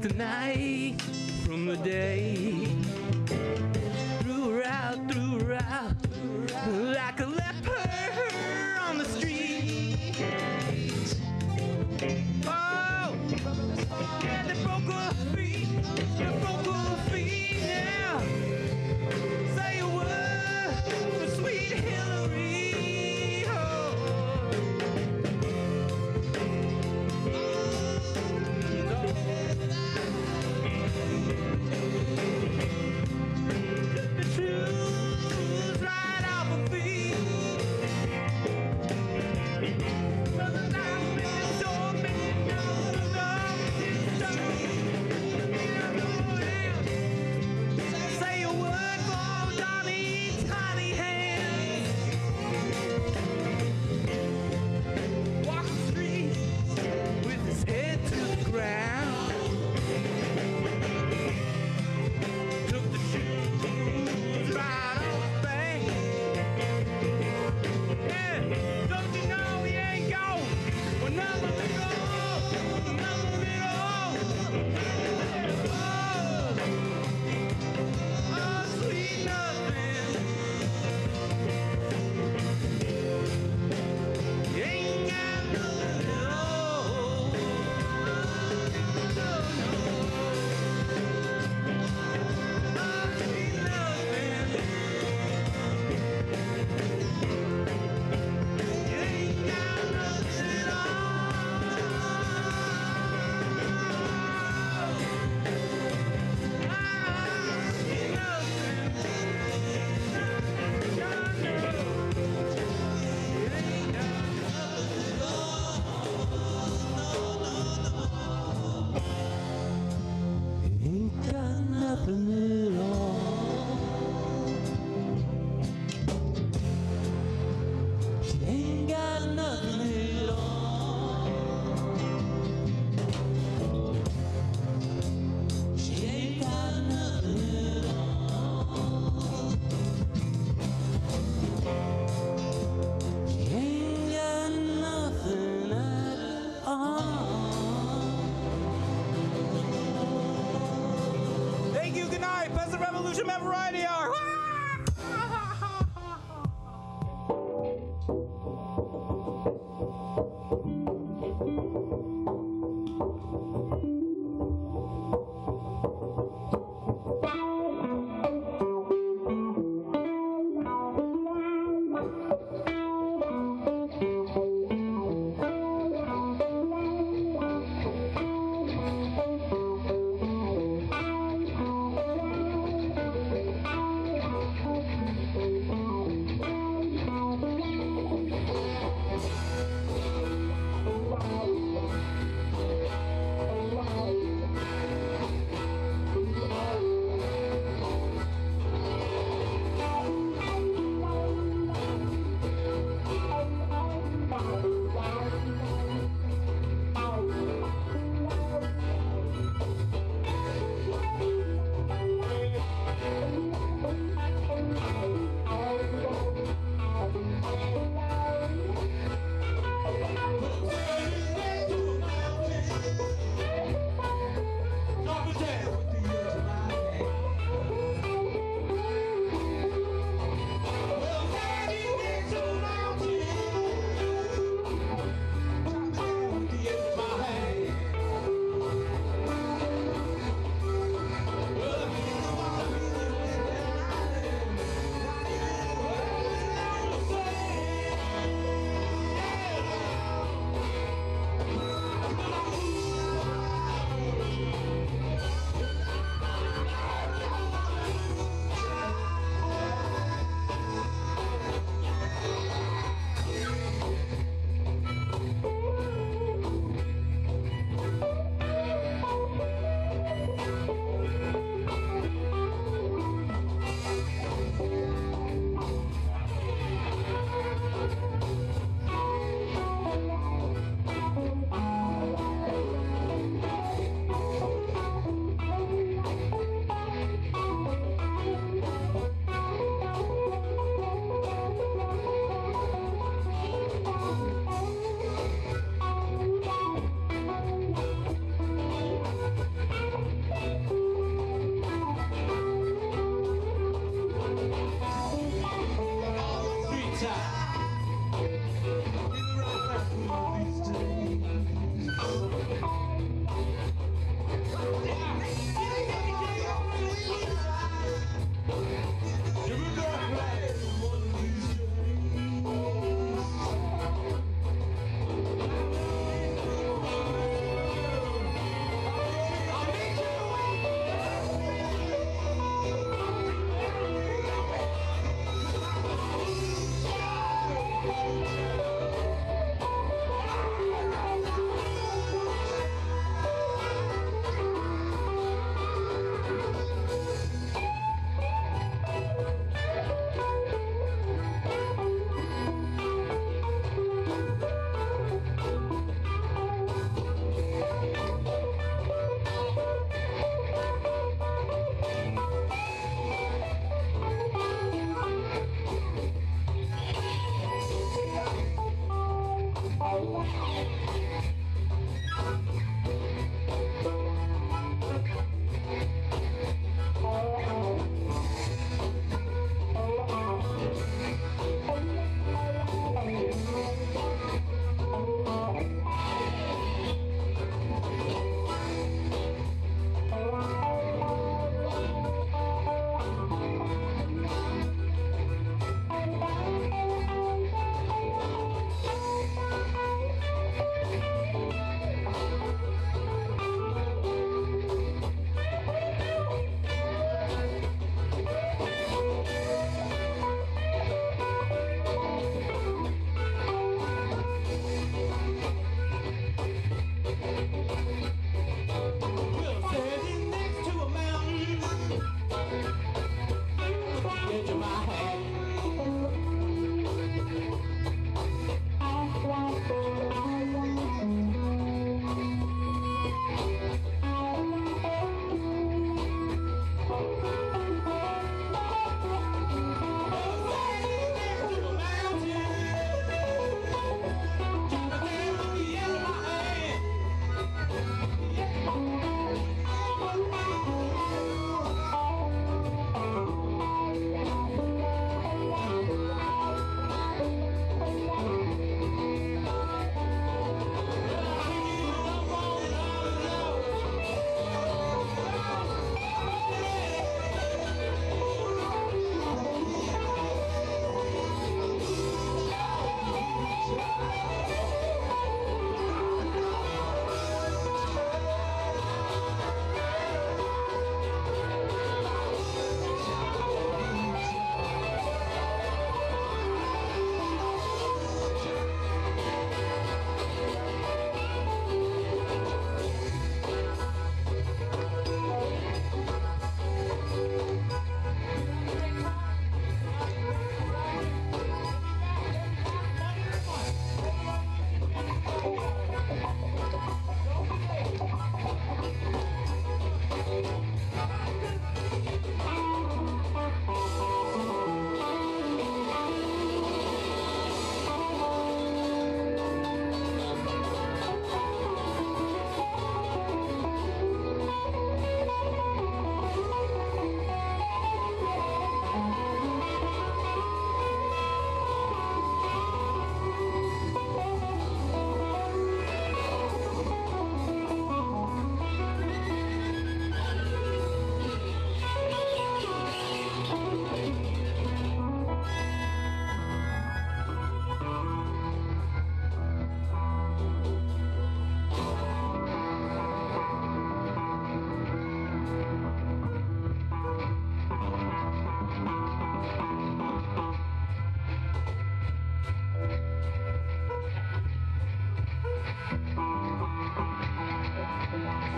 the night from the day. Threw her out, like a leper on the street. Oh, and they broke her feet, now. Say a word for sweet Hillary. Oh. The truth right off her feet. Say a word for Donnie's tiny hands. Walk the street with his head to the ground. Took the shoes right off his back. Yeah, don't you know he ain't gone? Well, none of it all, none of it all. Oh, sweet nothing. You ain't got nothing at all. No, no. Oh, sweet nothing. You ain't got nothing at all. Sweet ain't got nothing at all. She ain't got nothing at all. She ain't got nothing at all. She ain't got nothing at all. Thank you. Good night. Peasant Revolution Man Variety Hour.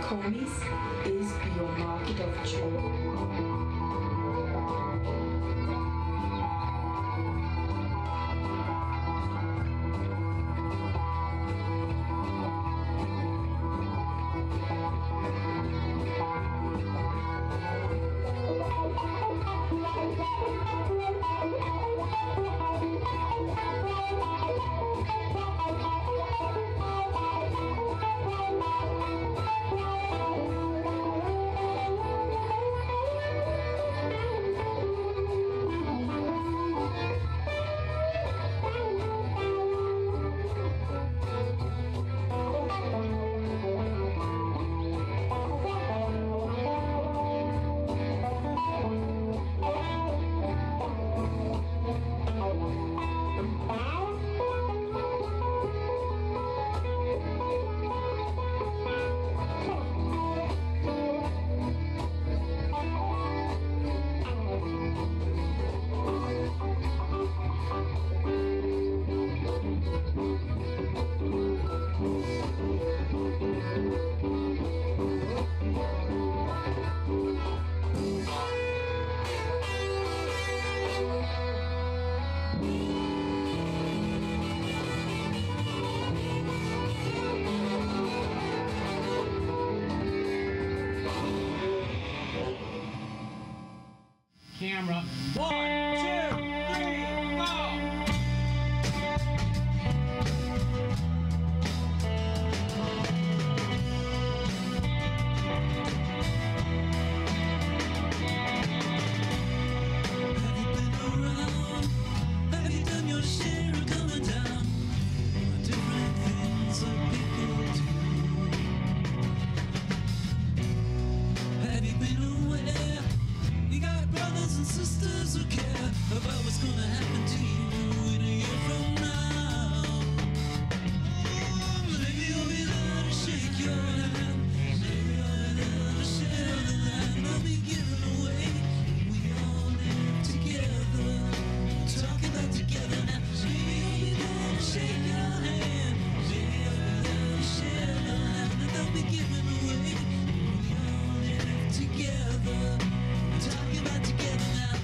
Comey's is your market of choice. Camera. 1, 2, 3, go! Have you done your share of going down? Different things that people do. Have you been aware? You got brothers and sisters who care about what's gonna happen to you in a year from now. Maybe you'll be there to shake your hand. Maybe you'll be there to share the land they'll be giving away. We all live together. Talk about together now. Maybe you'll be there to shake your hand. Maybe you'll be there to share the land that they'll be giving away. We all live together. Talking about together now.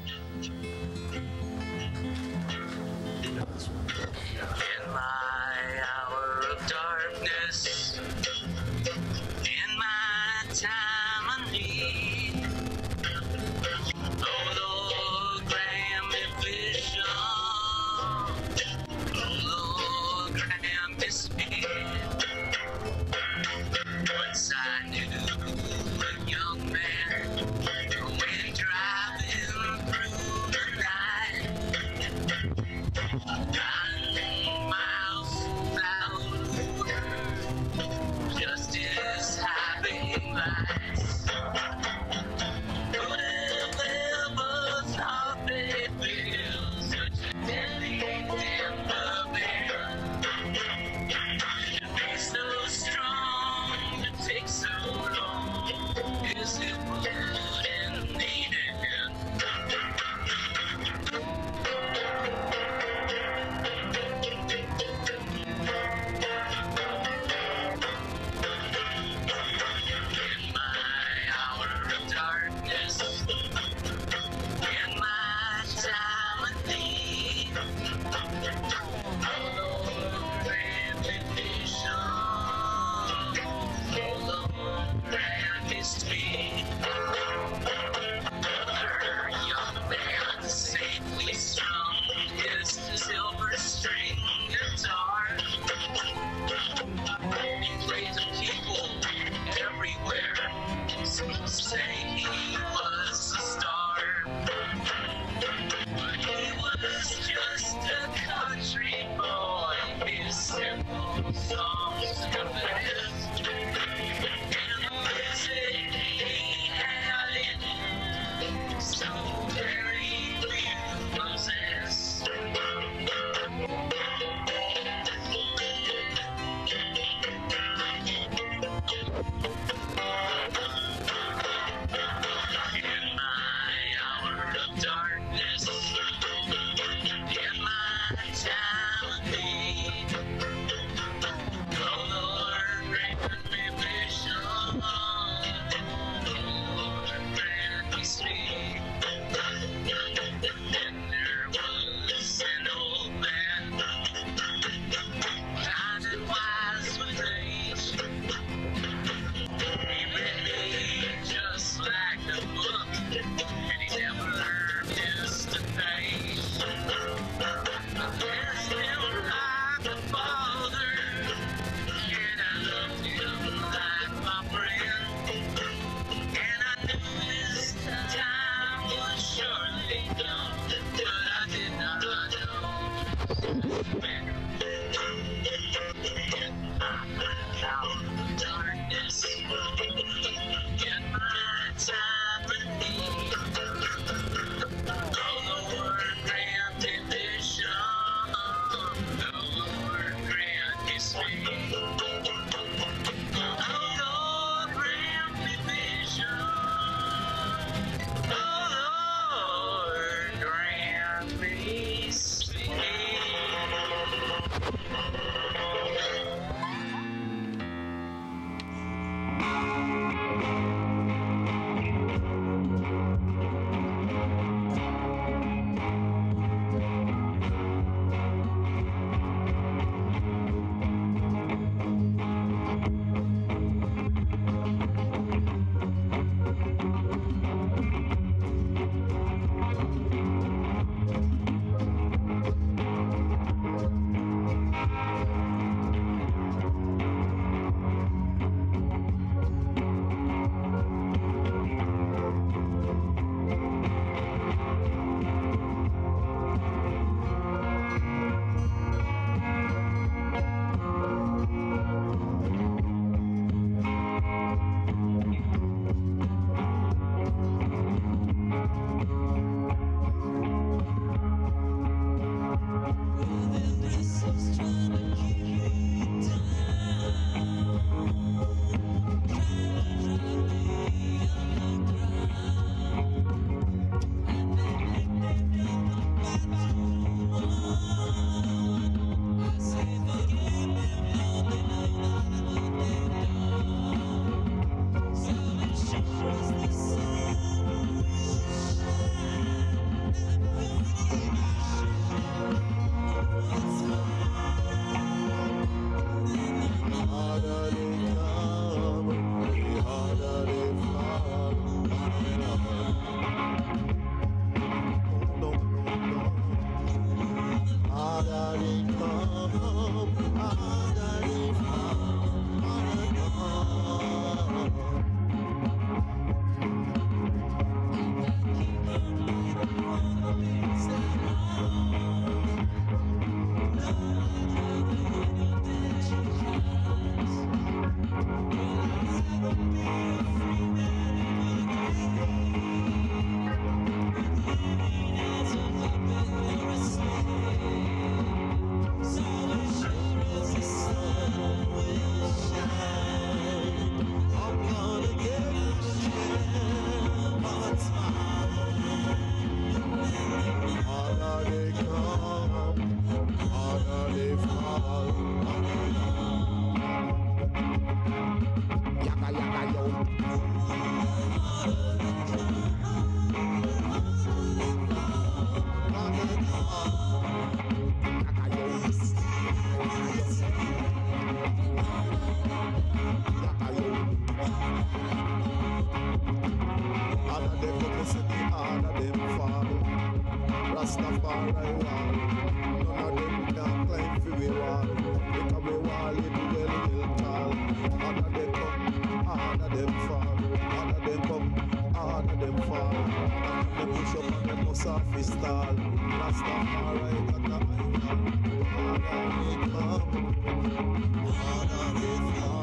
In my hour of darkness, in my time of need, oh Lord, grant me vision, oh Lord, grant me speed. Once I knew a young man when driving through the night, 9 miles without a word, just his having lights. Would have ever thought they'd feel such a deadly in the bed? To be so strong, to take so long, is it wouldn't need it? In my hour of darkness, in my time of need, oh Lord, grant me vision, oh Lord, grant me speed. Another young man safely strung his silver string guitar. He played to people everywhere. Some say he was a star, but he was just a country boy. His simple songs have been and the music he had in it, so very few possess. In my hour of darkness, in my time of need, right wall. None of them can climb for we wall. Because we wall it well tall. Harder they come, harder them fall. Harder them come, harder them fall. And them push up and them must off his stall. Rastafari got the iron. Harder they come, harder they fall.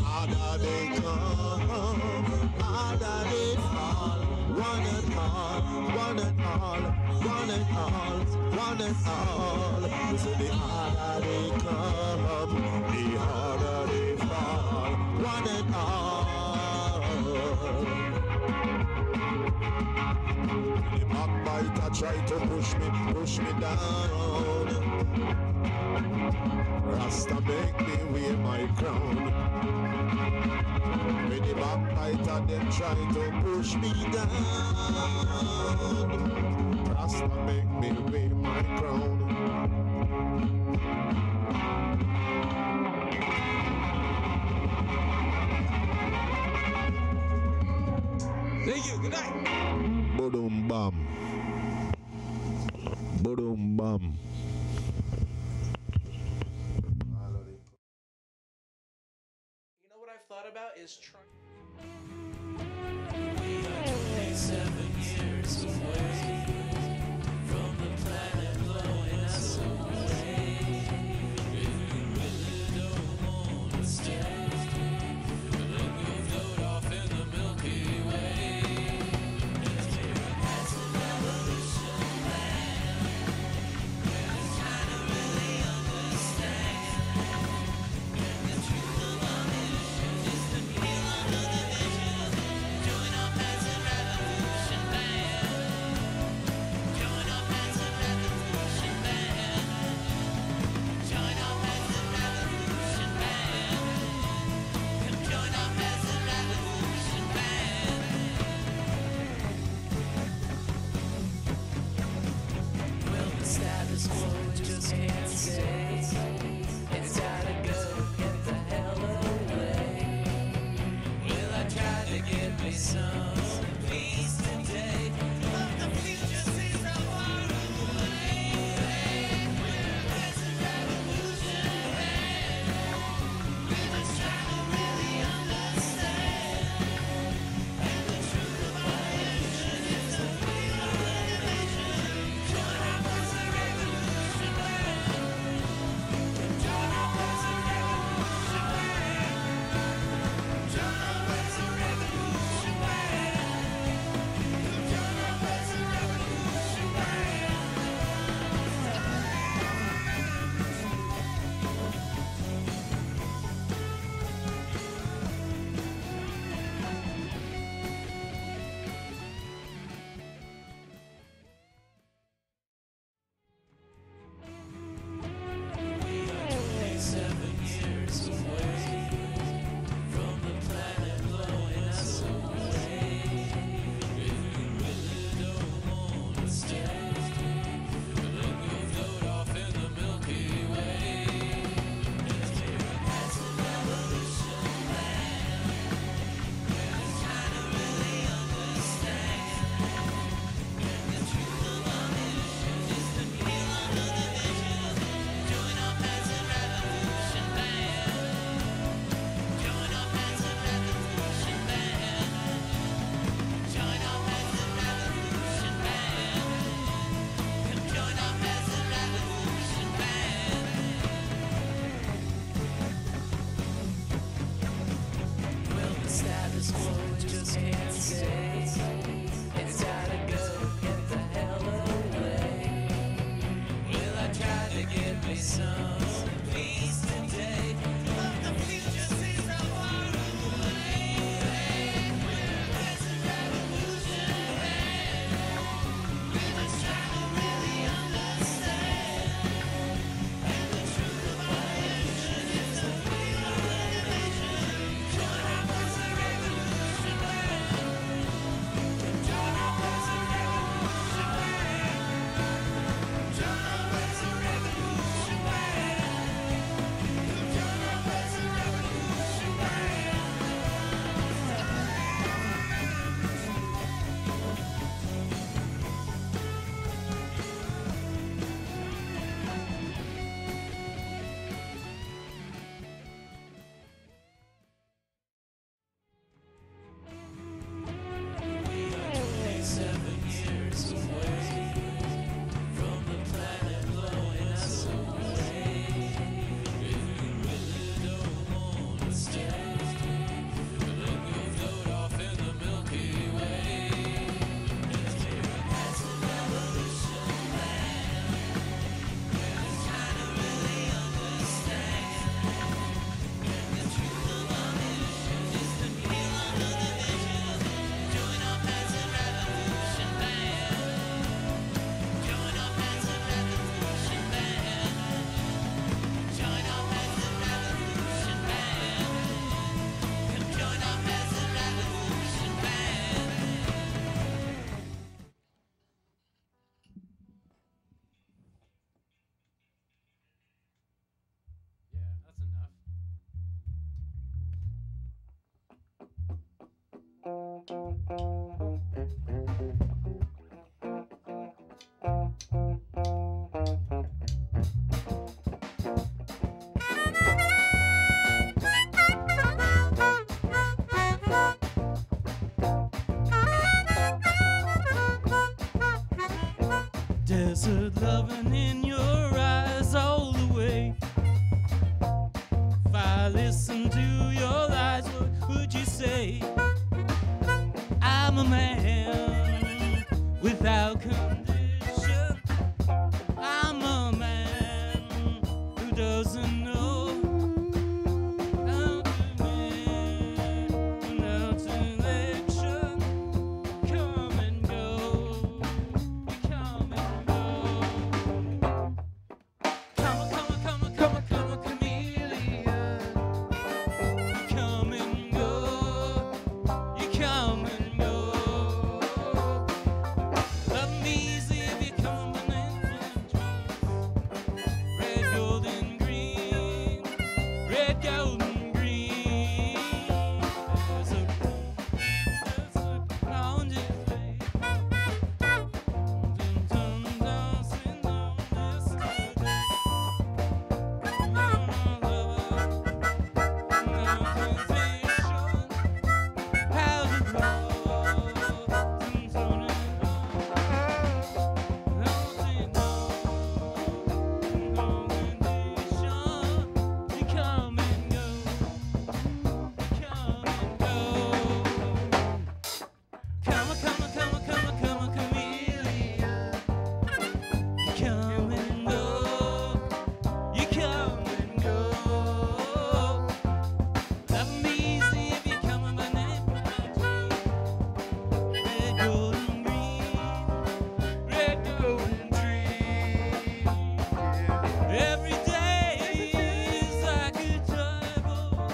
Harder they come, harder they fall. One and all, one and all, one and all, one and all. So the harder they come, the harder they fall. One and all. The backbiter try to push me down. Rasta make me wear my crown. When the backbiter them try to push me down, Rasta make me wear my crown. Thank you. Good night. Boom bam. Boom bam. You know what I've thought about is trying. 27 years away from the planet blowing us away. If you really don't want to stay, then go float off in the Milky Way. That's a revolution, man. It's trying to really understand. And the truth of our mission is to kneel under the vision. Join our peasant revolution band. Join our peasant revolution band. Join our peasant revolution band. Come join our peasant revolution band. Well, the status quo just can't stay. It's gotta go, get the hell away. Well, I tried to get me some peace today, but the future seems so far away. Peasant revolution band. We must try to really understand. And the truth of our mission is to feel our elevation. Join our peasant revolution band. Join our peasant revolution band. Join our peasant revolution band. Join our peasant revolution band. We are 27 years away from the planet blowing us away. If you really don't want to stay, then go float off in the Milky Way. That's a revolution, man. It's trying to really understand. And the truth of our mission is to kneel under the vision. Join our peasant revolution band. Join our peasant revolution band. Join our peasant revolution band. Come join our peasant revolution band. Well, the status quo just can't stay. It's gotta go, get the hell away. Well, I tried to get me some peace today, but the future seems so far away. Peasant revolution band. loving in your eyes all the way. If I listen to your lies, what would you say? I'm a man without condition. I'm a man who doesn't know how to win without selection. Come and go, you come and go. Come on, come on, come on, come on, come on, chameleon. You come and go, you come and go. Love me easy if you come banana trees. Red, gold, and green. Red, gold, and green. There's a clown just lay. Dum dancing down yesterday. Every day is like a trouble.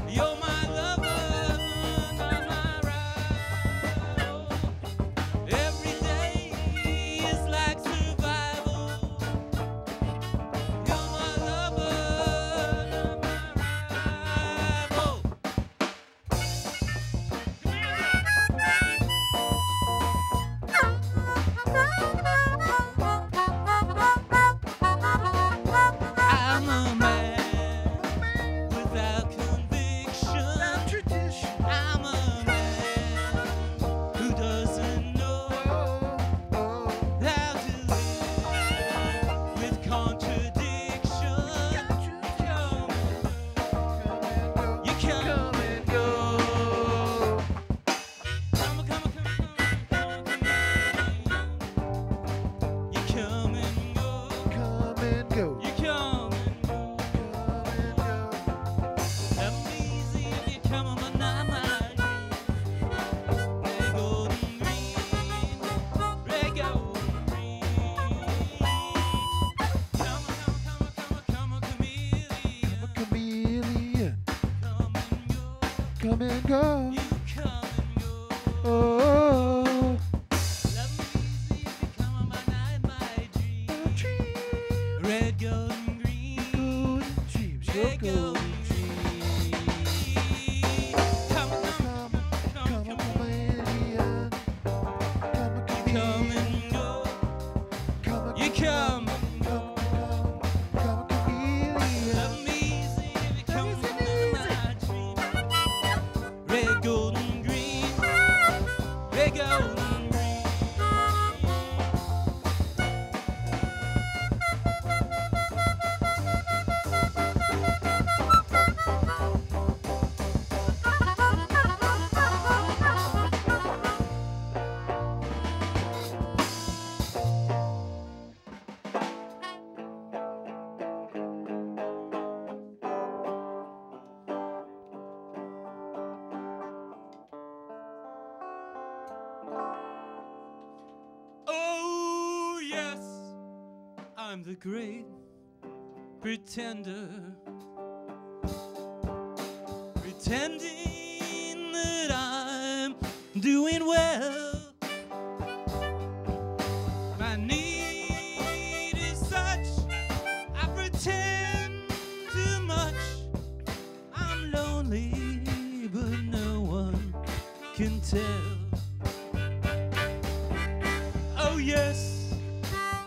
You're my lover, not my rival. Every day is like survival. You're my lover, not my rival. I'm a man without conviction. I'm a man who doesn't know how to live with contradiction. You come and go. Come on, come on, come on, come on, come on. You come and go. Come and go. You come and go. Love me easy if you come on my night. Red, gold, and green. Red, gold, and green. Come on, come on, come on, come on, chameleon. Chameleon. Come and go. Come and go. You come and go. Oh. Love me easy if you come on my night, my dream. Red, gold, and green. Golden dreams. Your Red, gold, golden and dreams. green. Come on, come on, come on, come on. Chameleon. Come a You come and go. You come and go. Come a chameleon. Love me easy if you come on my dream. Red, gold, and green. Red, gold, and green. Oh, yes, I'm the great pretender. Pretending that I'm doing well. My need is such, I pretend too much. I'm lonely, but no one can tell. Oh yes,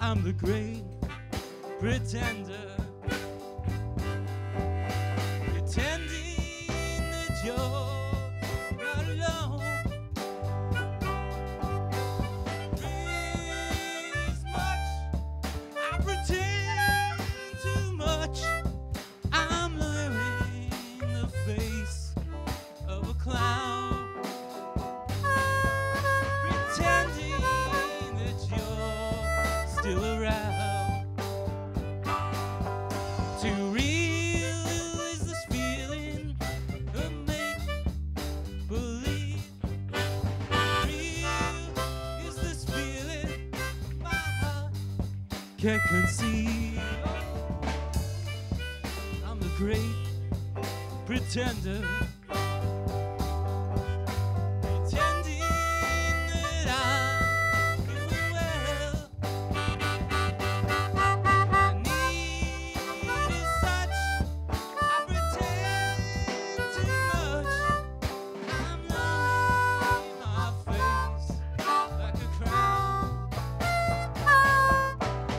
I'm the great pretender. Pretending that you're not alone. Raise my can't conceive. I'm the great pretender, pretending that I'm doing well. My need is such, I pretend too much. I'm lowering my face like a crown,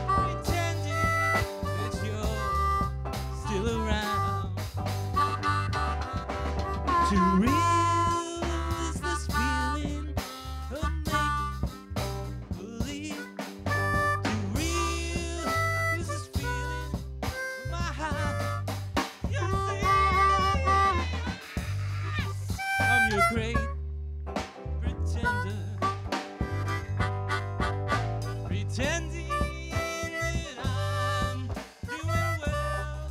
pretending that you're still around. Too real is this feeling of make-believe. Too real is this feeling of my heart. You see, I'm your great pretender, pretending that I'm doing well.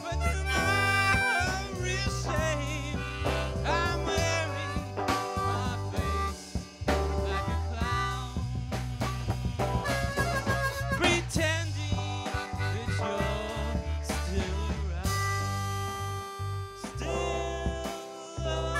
But to my real shame, I'm wearing my face like a clown, pretending that you're still around, still around.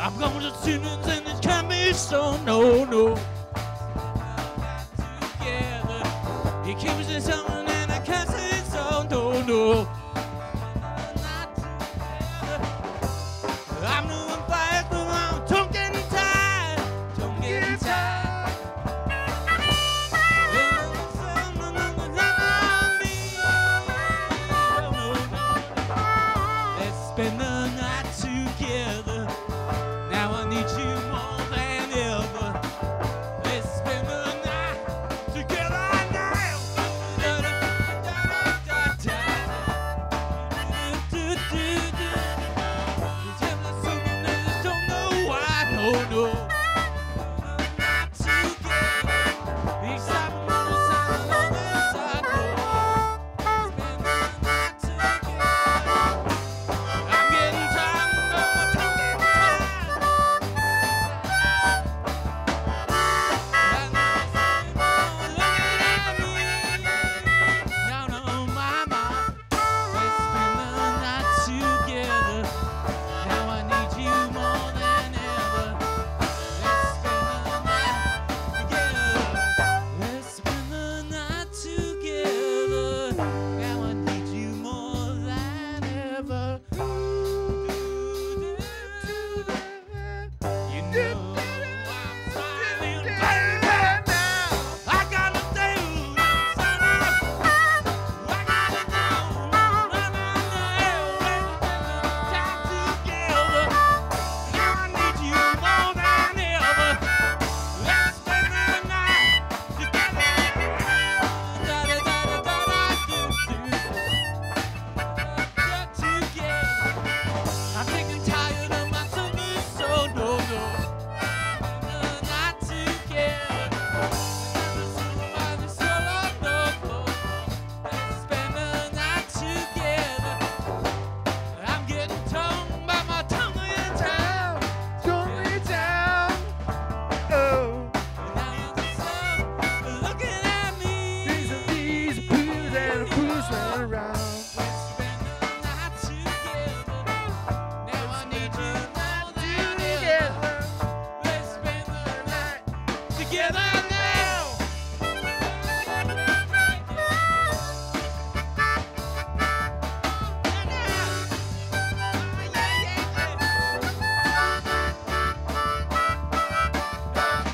I'm going to sinners and it can't be so, no, no. Together, he keeps it something and I can't say so, no, no. I'm doing fast, but I'm tongue getting tired, tongue getting tired. Let's spend the night together. Now I need you more than ever. Let's spend the night together now. Don't know why, no, no. Not together. Except for the sound of the cycle. Spend the night together. I'm getting tired of my tongue getting tired. Now, no, mama, let's spend the night together. Now I need you more than ever. Let's spend the night together. Let's spend the night together. Now I need you more than ever. You know I'm trying now. I gotta do something. I gotta do time together. Now I need you more than ever. Let's spend the night together. I'm sick and tired of my summer, so no, no. Not together. So no, no. Let's spend the night together. I'm getting tongue by my tongue in town. Tongue in town. Oh. Looking at me. These blues and blues running around. Let's spend the night together. Now I need you more than ever. Let's spend the night together now.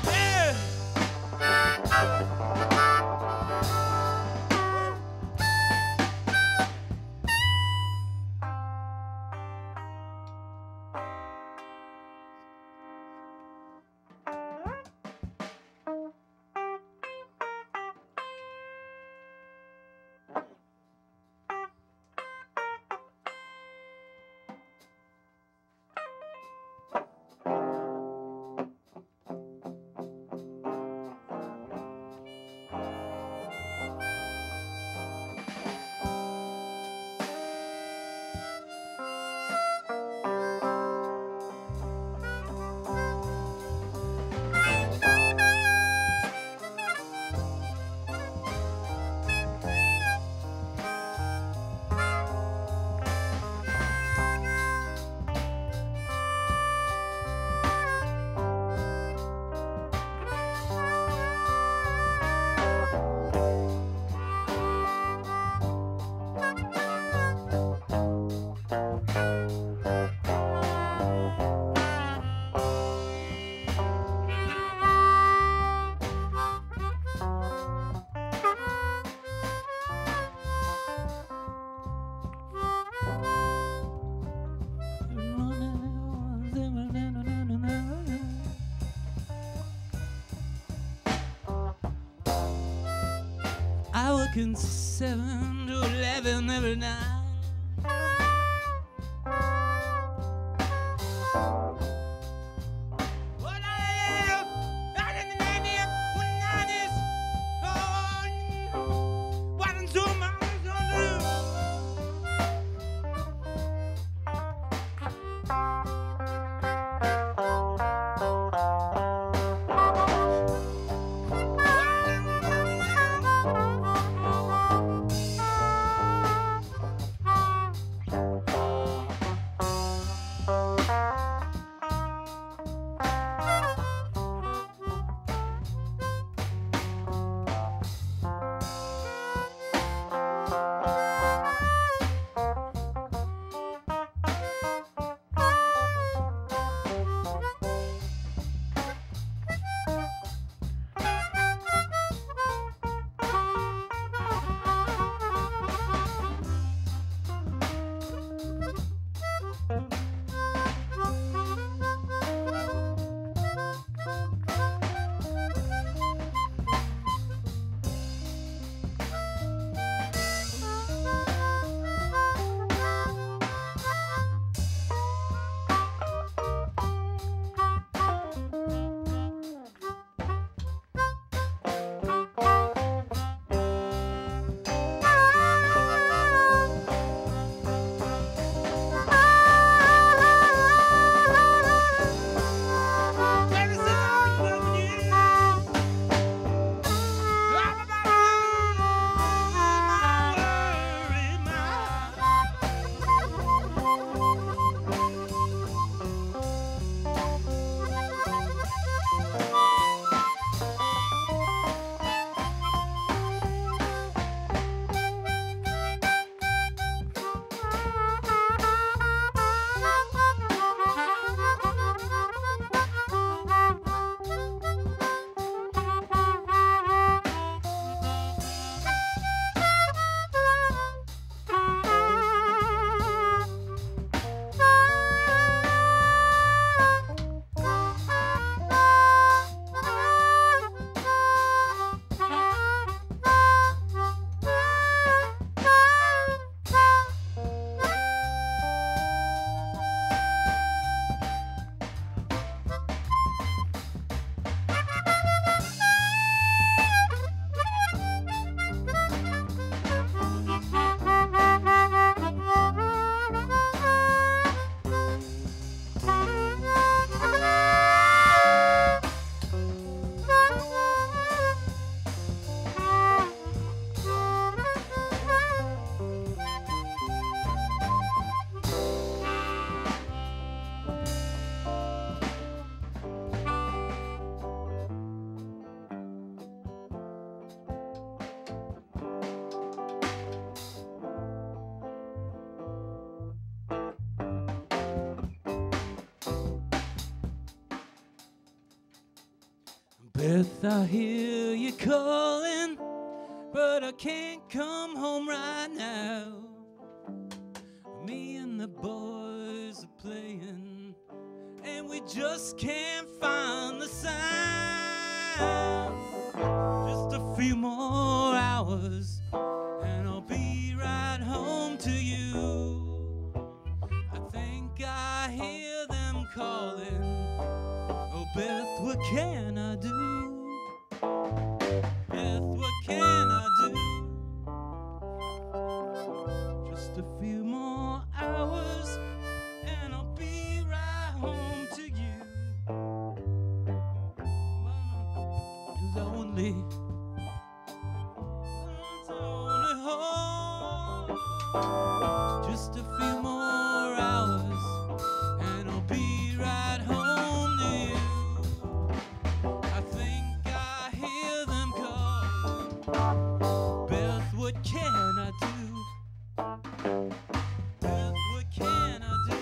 Yeah. working 7 to 11 every night. Beth, I hear you calling, but I can't come home right now. Me and the boys are playing, and we just can't find the sound. Just a few more hours, and I'll be right home to you. I think I hear them calling. Oh, Beth, what can I do? Beth, what can I do? Just a few more hours, and I'll be right home to you. Lonely, lonely home. Just a few more hours, and I'll be right home to you. I think I hear them call. Beth, what can I do? Beth, what can I do?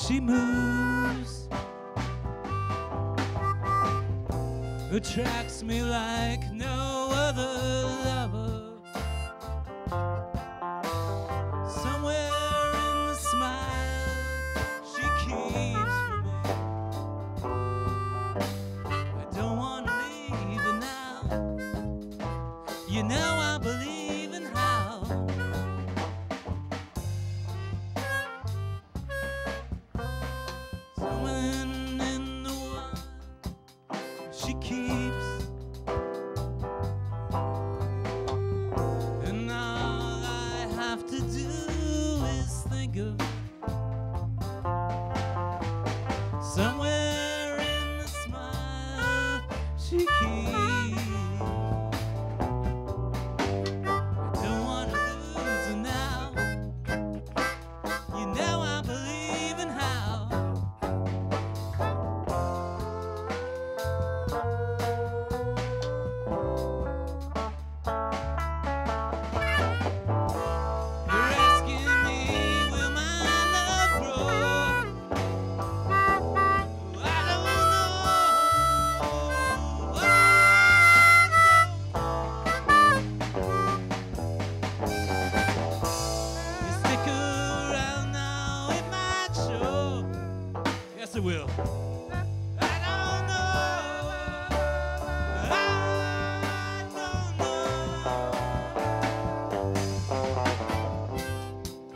she moves, attracts me like no other lover. Somewhere in the smile she keeps for me. I don't want to leave her now. You know I believe in how. Someone in the wild she keeps, and all I have to do is think of somewhere in the smile she keeps. I don't want to lose her now. You know I believe in how. You're asking me, will my love grow? I don't know. You stick around now, it might show. Yes, it will. I don't know. I don't know.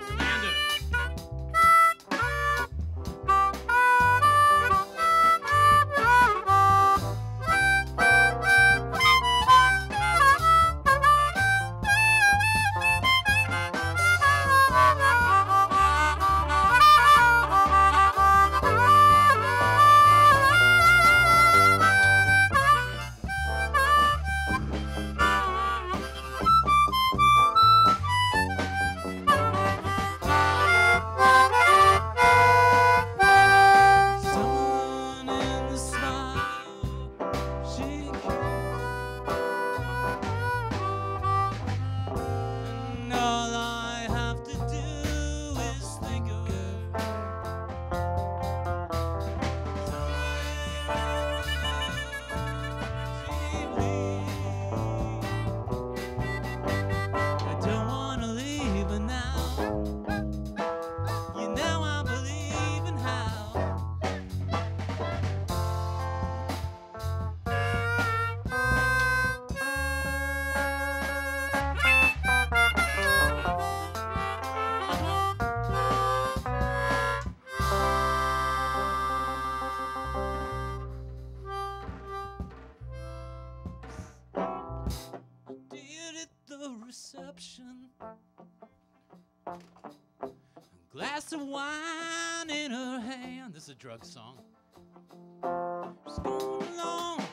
Amanda. Someone in the smile she and all I have to do is think of her. I don't want to leave her now. You know I believe in how. Did at the reception, a glass of wine in her hand. This is a drug song. She's going along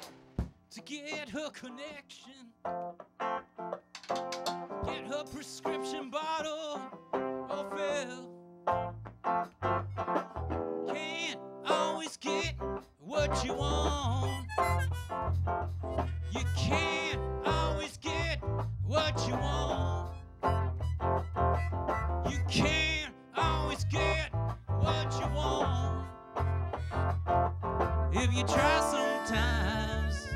to get her connection, get her prescription bottle all filled. Can't always get what you want. You can't always get what you want. You can't always get what you want. If you try sometimes,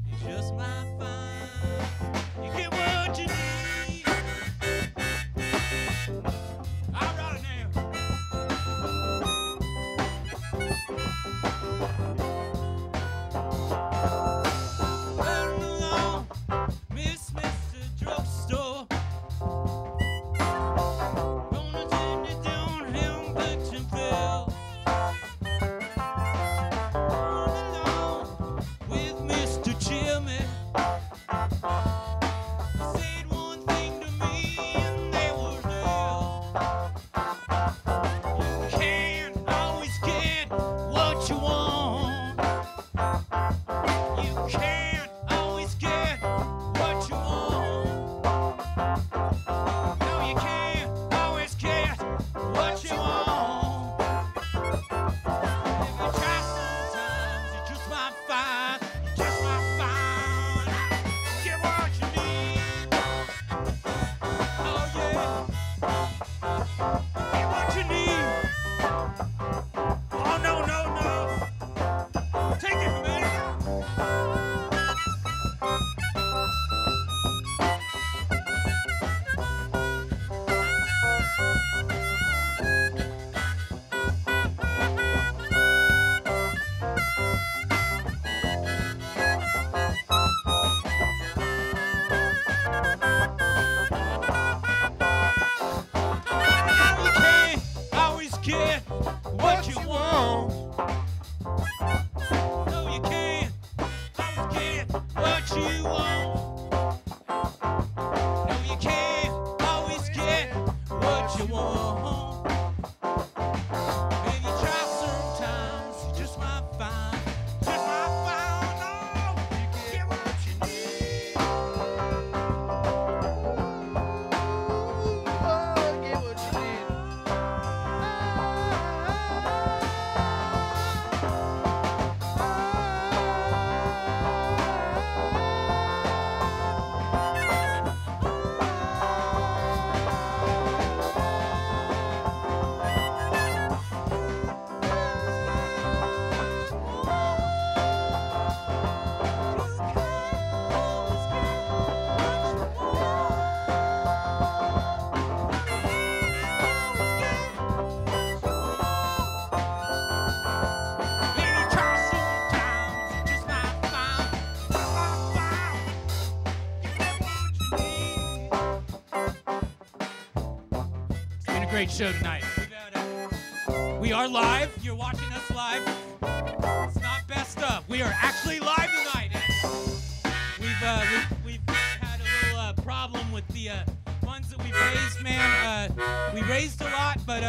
you just might find you get what you need. All right now. Running along, Miss Mr. Drugstore. Gonna take you down him, Bentonville. Running along, get what you want. No, you can't always get what you want. No, you can't always get what you want. If you try sometimes, you just might find, oh, you get what you need. Oh, get what you need. It's been a great show tonight. We are live. You're watching us live. It's not best of. We are actually live tonight. We've had a little problem with the funds that we've raised, man. We raised a lot, but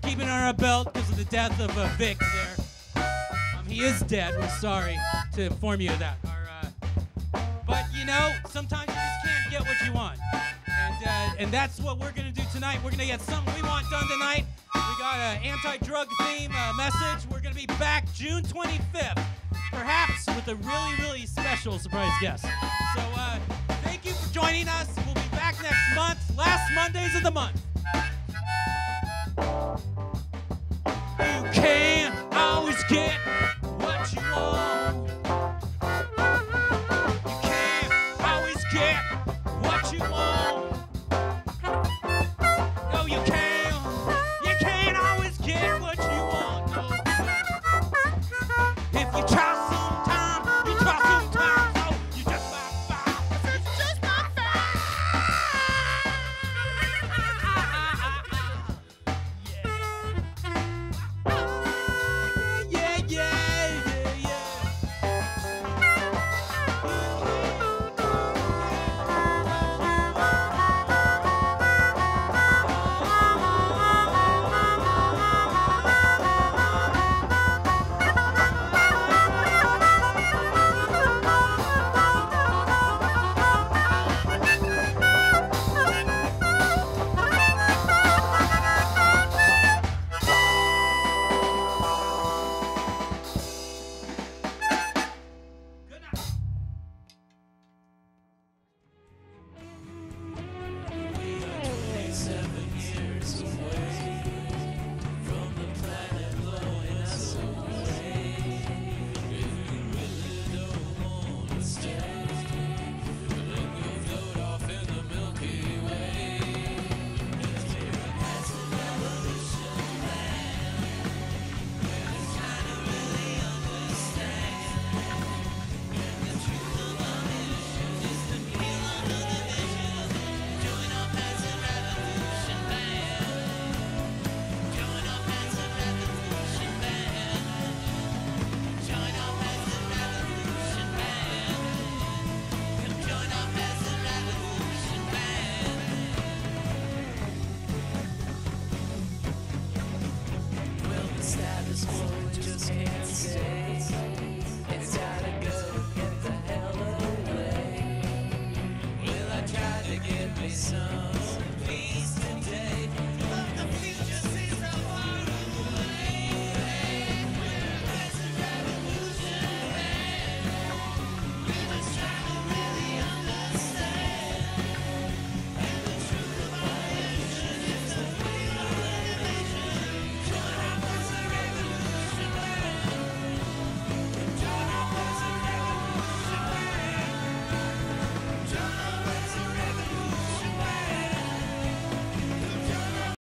keeping it on our belt because of the death of Vic there. He is dead. We're sorry to inform you of that. But you know, sometimes you just can't get what you want. And that's what we're going to do tonight. We're going to get something we want done tonight. We got an anti-drug theme message. We're going to be back June 25th, perhaps with a really, really special surprise guest. So thank you for joining us. We'll be back next month, last Mondays of the month. You can't always get